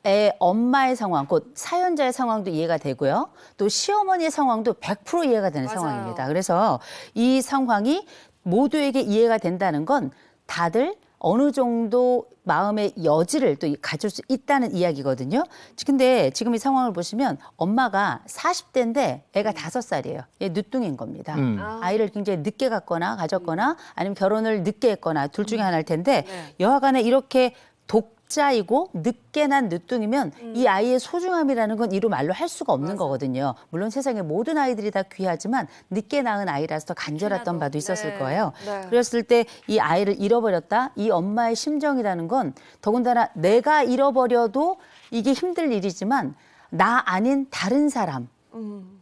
애 엄마의 상황, 곧 사연자의 상황도 이해가 되고요. 또 시어머니의 상황도 100% 이해가 되는 맞아요. 상황입니다. 그래서 이 상황이 모두에게 이해가 된다는 건 다들 어느 정도 마음의 여지를 또 가질 수 있다는 이야기거든요. 근데 지금 이 상황을 보시면 엄마가 40대인데 애가 5살이에요. 얘 늦둥인 겁니다. 아이를 굉장히 늦게 가졌거나 아니면 결혼을 늦게 했거나 둘 중에 하나일 텐데 여하간에 이렇게 독자이고 늦게 난 늦둥이면 이 아이의 소중함이라는 건 이루 말로 할 수가 없는 거거든요. 물론 세상의 모든 아이들이 다 귀하지만 늦게 낳은 아이라서 더 간절했던 바도 있었을 거예요. 그랬을 때 이 아이를 잃어버렸다. 이 엄마의 심정이라는 건 더군다나 내가 잃어버려도 이게 힘들 일이지만 나 아닌 다른 사람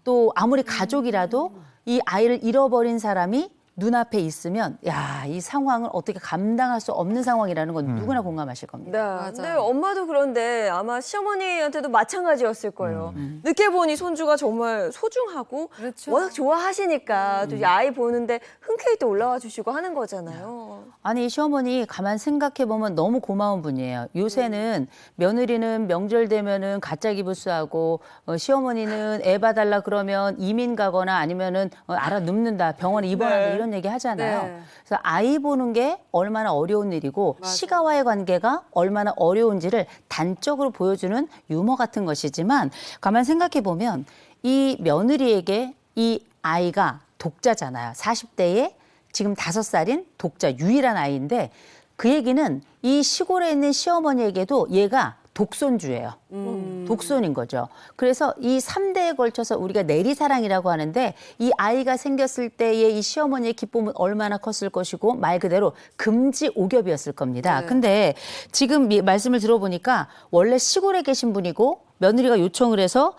또 아무리 가족이라도 이 아이를 잃어버린 사람이 눈앞에 있으면 이 상황을 어떻게 감당할 수 없는 상황이라는 건 누구나 공감하실 겁니다. 네. 근데 엄마도 그런데 아마 시어머니한테도 마찬가지였을 거예요. 늦게 보니 손주가 정말 소중하고 그렇죠. 워낙 좋아하시니까 또 이 아이 보는데 흔쾌히 또 올라와 주시고 하는 거잖아요. 아니 시어머니 가만 생각해 보면 너무 고마운 분이에요. 요새는 며느리는 명절 되면은 가짜 기부스하고 시어머니는 애 봐달라 그러면 이민 가거나 아니면은 알아 눕는다 병원에 입원한다 이런 얘기 하잖아요. 네. 그래서 아이 보는 게 얼마나 어려운 일이고 시가와의 관계가 얼마나 어려운지를 단적으로 보여주는 유머 같은 것이지만 가만 생각해 보면 이 며느리에게 이 아이가 독자잖아요. 40대에 지금 5살인 독자 유일한 아이인데 그 얘기는 이 시골에 있는 시어머니에게도 얘가 독손주예요. 독손인 거죠. 그래서 이 3대에 걸쳐서 우리가 내리사랑이라고 하는데 이 아이가 생겼을 때의 이 시어머니의 기쁨은 얼마나 컸을 것이고 말 그대로 금지오겹이었을 겁니다. 근데 지금 말씀을 들어보니까 원래 시골에 계신 분이고 며느리가 요청을 해서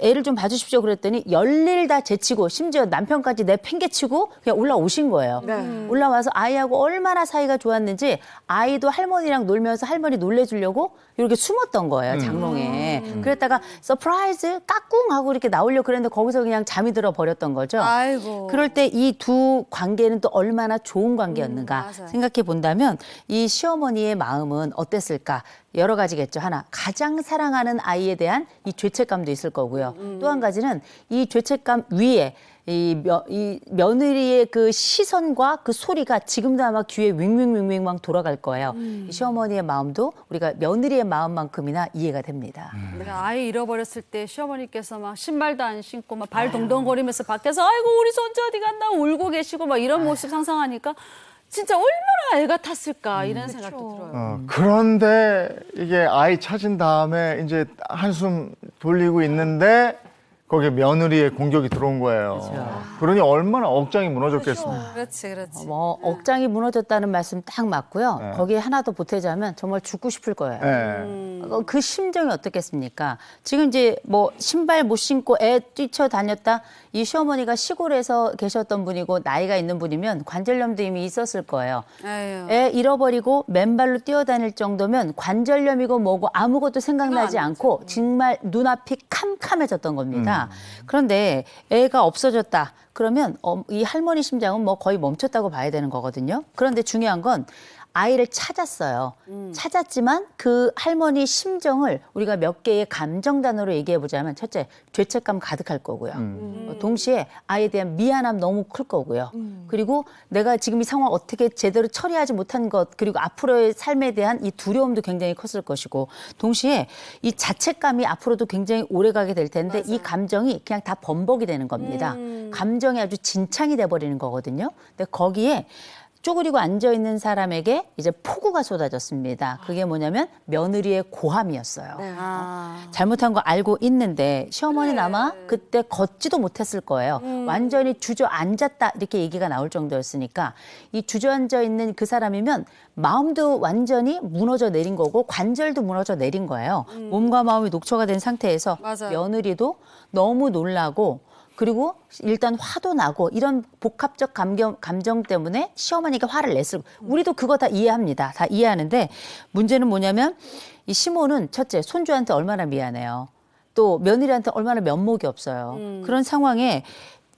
애를 좀 봐주십시오 그랬더니 열일 다 제치고 심지어 남편까지 내팽개치고 그냥 올라오신 거예요. 올라와서 아이하고 얼마나 사이가 좋았는지 아이도 할머니랑 놀면서 할머니 놀래주려고 이렇게 숨었던 거예요, 장롱에. 그랬다가 서프라이즈 까꿍 하고 이렇게 나오려고 그랬는데 거기서 그냥 잠이 들어 버렸던 거죠. 아이고. 그럴 때 이 두 관계는 또 얼마나 좋은 관계였는가 맞아요. 생각해 본다면 이 시어머니의 마음은 어땠을까? 여러 가지겠죠. 하나, 가장 사랑하는 아이에 대한 이 죄책감도 있을 거고요. 또 한 가지는 이 죄책감 위에 이 며느리의 그 시선과 그 소리가 지금도 아마 귀에 윙윙윙윙 막 돌아갈 거예요. 이 시어머니의 마음도 우리가 며느리의 마음만큼이나 이해가 됩니다. 내가 아이 잃어버렸을 때 시어머니께서 막 신발도 안 신고 막 발 동동거리면서 밖에서 아이고 우리 손주 어디 갔나 울고 계시고 막 이런 모습 상상하니까 진짜 얼마나 애가 탔을까 이런 생각도 들어요. 그런데 이게 아이 찾은 다음에 이제 한숨 돌리고 있는데 거기에 며느리의 공격이 들어온 거예요. 그러니 얼마나 억장이 무너졌겠습니까? 그렇지. 뭐 억장이 무너졌다는 말씀 딱 맞고요. 거기에 하나 더 보태자면 정말 죽고 싶을 거예요. 그 심정이 어떻겠습니까? 지금 이제 뭐 신발 못 신고 애 뛰쳐다녔다. 이 시어머니가 시골에서 계셨던 분이고 나이가 있는 분이면 관절염도 이미 있었을 거예요. 에휴. 애 잃어버리고 맨발로 뛰어다닐 정도면 관절염이고 뭐고 아무것도 생각나지 않고 정말 눈앞이 캄캄해졌던 겁니다. 그런데 애가 없어졌다. 그러면 이 할머니 심장은 뭐 거의 멈췄다고 봐야 되는 거거든요. 그런데 중요한 건 아이를 찾았어요. 찾았지만 그 할머니 심정을 우리가 몇 개의 감정 단어로 얘기해 보자면 첫째, 죄책감 가득할 거고요. 동시에 아이에 대한 미안함 너무 클 거고요. 그리고 내가 지금 이 상황 어떻게 제대로 처리하지 못한 것 그리고 앞으로의 삶에 대한 이 두려움도 굉장히 컸을 것이고 동시에 이 자책감이 앞으로도 굉장히 오래 가게 될 텐데 이 감정이 그냥 다 범벅이 되는 겁니다. 감정이 아주 진창이 돼버리는 거거든요. 근데 거기에 쪼그리고 앉아있는 사람에게 이제 폭우가 쏟아졌습니다. 그게 뭐냐면 며느리의 고함이었어요. 잘못한 거 알고 있는데 시어머니는 아마 그때 걷지도 못했을 거예요. 완전히 주저앉았다 이렇게 얘기가 나올 정도였으니까 이 주저앉아 있는 그 사람이면 마음도 완전히 무너져 내린 거고 관절도 무너져 내린 거예요. 몸과 마음이 녹초가 된 상태에서 맞아요. 며느리도 너무 놀라고 그리고 일단 화도 나고 이런 복합적 감정 때문에 시어머니가 화를 냈을 우리도 그거 다 이해합니다. 다 이해하는데 문제는 뭐냐면 이 시모는 첫째 손주한테 얼마나 미안해요. 또 며느리한테 얼마나 면목이 없어요. 그런 상황에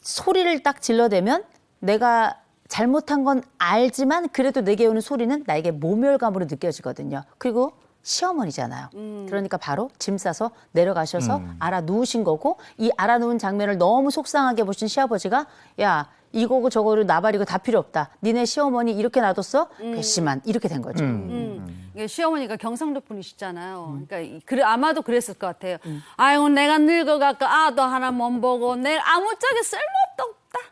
소리를 딱 질러대면 내가 잘못한 건 알지만 그래도 내게 오는 소리는 나에게 모멸감으로 느껴지거든요. 그리고 시어머니잖아요. 그러니까 바로 짐 싸서 내려가셔서 알아 누우신 거고 이 알아 누운 장면을 너무 속상하게 보신 시아버지가 야 이거고 저거를 나발이고 다 필요 없다. 니네 시어머니 이렇게 놔뒀어? 괘씸한 이렇게 된 거죠. 이게 시어머니가 경상도 분이시잖아요. 그러니까 아마도 그랬을 것 같아요. 아이고 내가 늙어갖고 아도 하나 못 보고 내일 아무짝에 쓸모없다.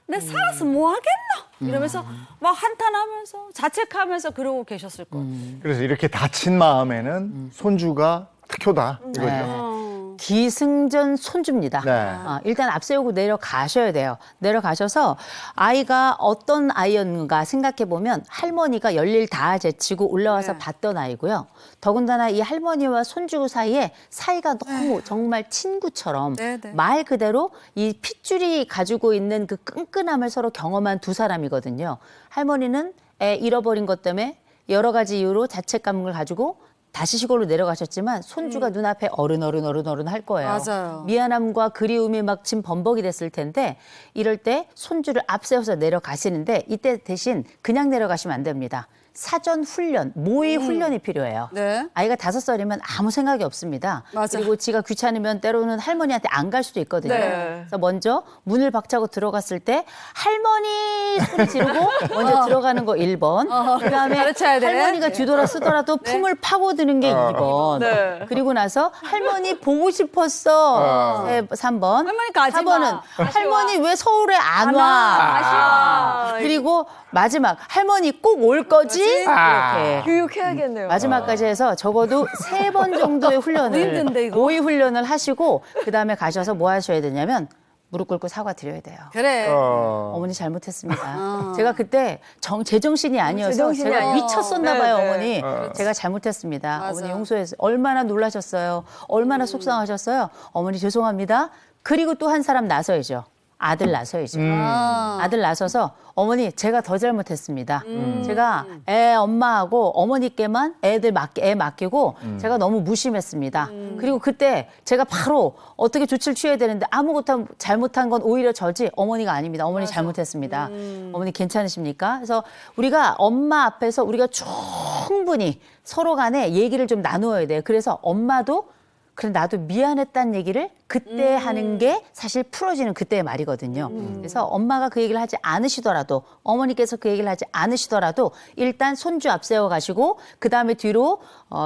내 살아서 뭐 하겠노? 이러면서 막 한탄하면서 자책하면서 그러고 계셨을 거예요. 그래서 이렇게 다친 마음에는 손주가 특효다 이거죠. 기승전 손주입니다. 네. 일단 앞세우고 내려가셔야 돼요. 내려가셔서 아이가 어떤 아이였는가 생각해 보면 할머니가 열일 다 제치고 올라와서 봤던 아이고요. 더군다나 이 할머니와 손주 사이에 사이가 너무 정말 친구처럼 말 그대로 이 핏줄이 가지고 있는 그 끈끈함을 서로 경험한 두 사람이거든요. 할머니는 애 잃어버린 것 때문에 여러 가지 이유로 자책감을 가지고 다시 시골로 내려가셨지만 손주가 눈앞에 어른 할 거예요. 맞아요. 미안함과 그리움이 막 지금 범벅이 됐을 텐데 이럴 때 손주를 앞세워서 내려가시는데 이때 대신 그냥 내려가시면 안 됩니다. 사전 훈련, 모의 훈련이 필요해요. 네. 아이가 5살이면 아무 생각이 없습니다. 맞아. 그리고 지가 귀찮으면 때로는 할머니한테 안 갈 수도 있거든요. 그래서 먼저 문을 박차고 들어갔을 때 할머니 소리 지르고 먼저 들어가는 거 1번. 그다음에 가르쳐야 돼. 할머니가 뒤돌아 쓰더라도 품을 파고드는 게 2번. 그리고 나서 할머니 보고 싶었어. 3번. 할머니 가지 마. 4번은 할머니 왜 서울에 안 와? 아쉬워. 그리고 마지막 할머니 꼭 올 거지? 이렇게 교육해야겠네요. 마지막까지 해서 적어도 3번 정도의 훈련을 힘든데, 이거. 모의 훈련을 하시고 그다음에 가셔서 뭐 하셔야 되냐면 무릎 꿇고 사과 드려야 돼요. 그래. 어머니 잘못했습니다. 제가 그때 제정신이 아니어서 제정신이 제가 아니에요. 미쳤었나 봐요, 네, 어머니. 네. 제가 잘못했습니다. 맞아. 어머니 용서해서 얼마나 놀라셨어요. 얼마나 속상하셨어요. 어머니 죄송합니다. 그리고 또 한 사람 나서야죠. 아들 나서야죠. 아들 나서서 어머니 제가 더 잘못했습니다. 제가 애 엄마하고 어머니께만 애 맡기고 제가 너무 무심했습니다. 그리고 그때 제가 바로 어떻게 조치를 취해야 되는데 아무것도 잘못한 건 오히려 저지 어머니가 아닙니다. 어머니 잘못했습니다. 어머니 괜찮으십니까? 그래서 우리가 엄마 앞에서 우리가 충분히 서로 간에 얘기를 좀 나누어야 돼요. 그래서 엄마도 그래 나도 미안했다는 얘기를 그때 하는 게 사실 풀어지는 그때의 말이거든요. 그래서 엄마가 그 얘기를 하지 않으시더라도 어머니께서 그 얘기를 하지 않으시더라도 일단 손주 앞세워 가시고 그다음에 뒤로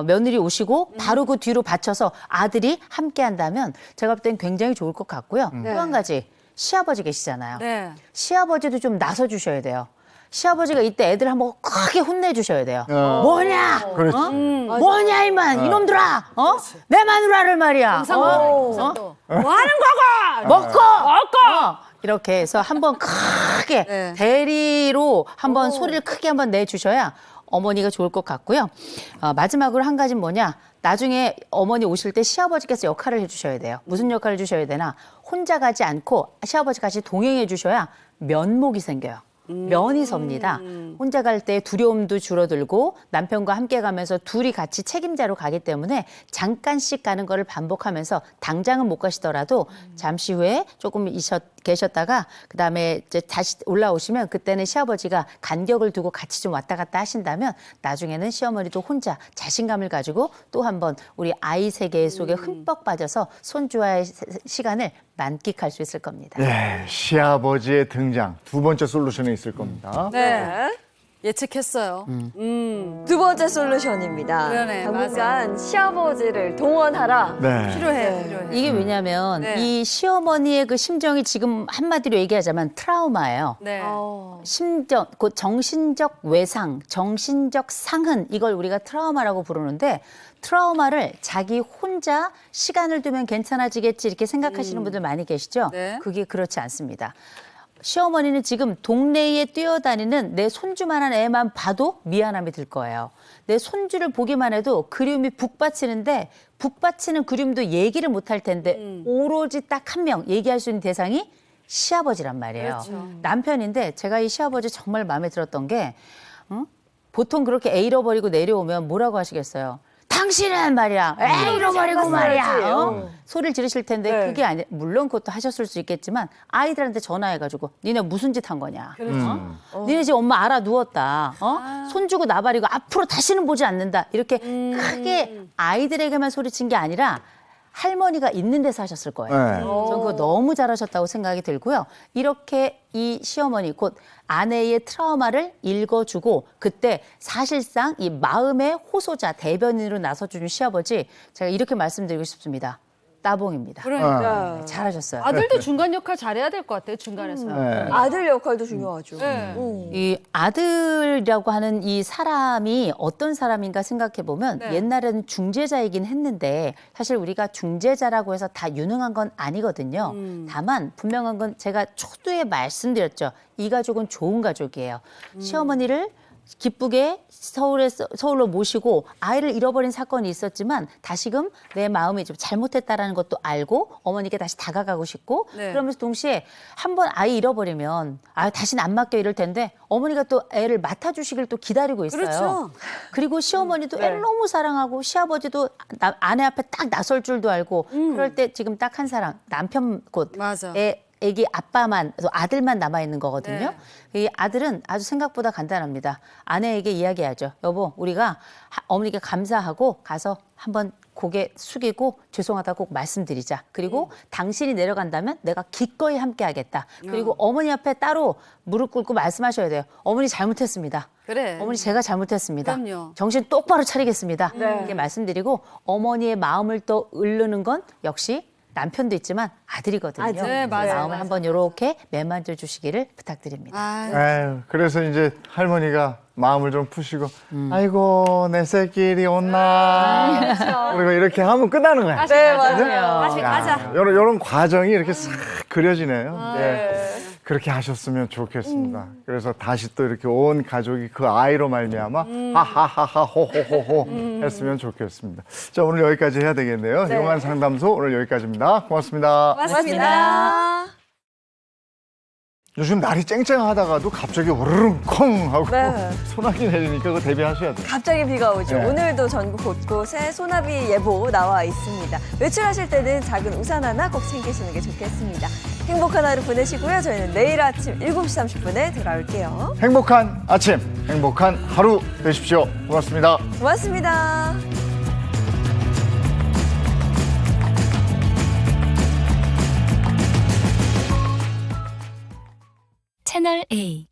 며느리 오시고 바로 그 뒤로 받쳐서 아들이 함께 한다면 제가 볼 땐 굉장히 좋을 것 같고요. 또 한 가지 시아버지 계시잖아요. 네. 시아버지도 좀 나서 주셔야 돼요. 시아버지가 이때 애들 한번 크게 혼내주셔야 돼요. 뭐냐? 그렇지. 뭐냐 이만 이놈들아! 내 마누라를 말이야. 뭐 하는 거고? 먹고! 이렇게 해서 한번 크게 네. 대리로 한번 소리를 크게 한번 내주셔야 어머니가 좋을 것 같고요. 마지막으로 한 가지는 뭐냐? 나중에 어머니 오실 때 시아버지께서 역할을 해주셔야 돼요. 무슨 역할을 해주셔야 되나? 혼자 가지 않고 시아버지 같이 동행해 주셔야 면목이 생겨요. 면이 섭니다. 혼자 갈 때 두려움도 줄어들고 남편과 함께 가면서 둘이 같이 책임자로 가기 때문에 잠깐씩 가는 거를 반복하면서 당장은 못 가시더라도 잠시 후에 조금 계셨다가 그다음에 이제 다시 올라오시면 그때는 시아버지가 간격을 두고 같이 좀 왔다 갔다 하신다면 나중에는 시어머니도 혼자 자신감을 가지고 또 한 번 우리 아이 세계 속에 흠뻑 빠져서 손주와의 시간을 만끽할 수 있을 겁니다. 네, 시아버지의 등장 두 번째 솔루션이 있을 겁니다. 네. 예측했어요. 두 번째 솔루션입니다. 그러네, 당분간 시아버지를 동원하라. 네. 필요해. 이게 왜냐면 네. 이 시어머니의 그 심정이 지금 한마디로 얘기하자면 트라우마예요. 네. 심정, 그 정신적 외상, 정신적 상흔 이걸 우리가 트라우마라고 부르는데 트라우마를 자기 혼자 시간을 두면 괜찮아지겠지 이렇게 생각하시는 분들 많이 계시죠? 네. 그게 그렇지 않습니다. 시어머니는 지금 동네에 뛰어다니는 내 손주만한 애만 봐도 미안함이 들 거예요. 내 손주를 보기만 해도 그리움이 북받치는데 북받치는 그리움도 얘기를 못할 텐데 오로지 딱 한 명 얘기할 수 있는 대상이 시아버지란 말이에요. 그렇죠. 남편인데 제가 이 시아버지 정말 마음에 들었던 게 보통 그렇게 애 잃어버리고 내려오면 뭐라고 하시겠어요? 당신은 말이야 애 잃어버리고 말이야 소리를 지르실 텐데 네. 그게 아니 물론 그것도 하셨을 수 있겠지만 아이들한테 전화해가지고 니네 무슨 짓 한 거냐 니네 지금 엄마 알아 누웠다 손 주고 나발이고 앞으로 다시는 보지 않는다 이렇게 크게 아이들에게만 소리친 게 아니라 할머니가 있는 데서 하셨을 거예요. 네. 저는 그거 너무 잘하셨다고 생각이 들고요. 이렇게 이 시어머니 곧 아내의 트라우마를 읽어주고 그때 사실상 이 마음의 호소자 대변인으로 나서주는 시아버지 제가 이렇게 말씀드리고 싶습니다. 따봉입니다. 그러니까. 잘하셨어요. 아들도 중간 역할 잘해야 될 것 같아요. 중간에서. 네. 아들 역할도 중요하죠. 이 아들이라고 하는 이 사람이 어떤 사람인가 생각해 보면 네. 옛날에는 중재자이긴 했는데 사실 우리가 중재자라고 해서 다 유능한 건 아니거든요. 다만 분명한 건 제가 초두에 말씀드렸죠. 이 가족은 좋은 가족이에요. 시어머니를 기쁘게 서울로 모시고 아이를 잃어버린 사건이 있었지만 다시금 내 마음이 좀 잘못했다라는 것도 알고 어머니께 다시 다가가고 싶고 네. 그러면서 동시에 한 번 아이 잃어버리면 다시는 안 맡겨 이럴 텐데 어머니가 또 애를 맡아주시길 또 기다리고 있어요. 그렇죠. 그리고 시어머니도 네. 애를 너무 사랑하고 시아버지도 아내 앞에 딱 나설 줄도 알고 그럴 때 지금 딱 한 사람 남편 곧 맞아. 애기 아빠만, 아들만 남아있는 거거든요. 네. 이 아들은 아주 생각보다 간단합니다. 아내에게 이야기하죠. 여보, 우리가 어머니께 감사하고 가서 한번 고개 숙이고 죄송하다고 꼭 말씀드리자. 그리고 당신이 내려간다면 내가 기꺼이 함께 하겠다. 그리고 어머니 앞에 따로 무릎 꿇고 말씀하셔야 돼요. 어머니 잘못했습니다. 그래. 어머니 제가 잘못했습니다. 그럼요. 정신 똑바로 차리겠습니다. 네. 이렇게 말씀드리고 어머니의 마음을 또 으르는 건 역시 남편도 있지만 아들이거든요. 아들. 네, 맞아요. 마음을 맞아요. 한번 이렇게 매만져 주시기를 부탁드립니다. 아, 아유, 그래서 이제 할머니가 마음을 좀 푸시고 아이고 내 새끼리 온나 그리고 이렇게 하면 끝나는 거야. 네, 맞아요. 다시 가자. 이런 과정이 이렇게 싹 그려지네요. 네. 그렇게 하셨으면 좋겠습니다. 그래서 다시 또 이렇게 온 가족이 그 아이로 말미암아 하하하하 호호호호 했으면 좋겠습니다. 자, 오늘 여기까지 해야 되겠네요. 네. 용한 상담소 오늘 여기까지입니다. 고맙습니다. 고맙습니다. 요즘 날이 쨍쨍하다가도 갑자기 우르릉 콩 하고 네. 소나기 내리니까 그거 대비하셔야 돼요. 갑자기 비가 오죠. 네. 오늘도 전국 곳곳에 소나비 예보 나와 있습니다. 외출하실 때는 작은 우산 하나 꼭 챙기시는 게 좋겠습니다. 행복한 하루 보내시고요. 저희는 내일 아침 7시 30분에 돌아올게요. 행복한 아침, 행복한 하루 되십시오. 고맙습니다. 고맙습니다. 채널 A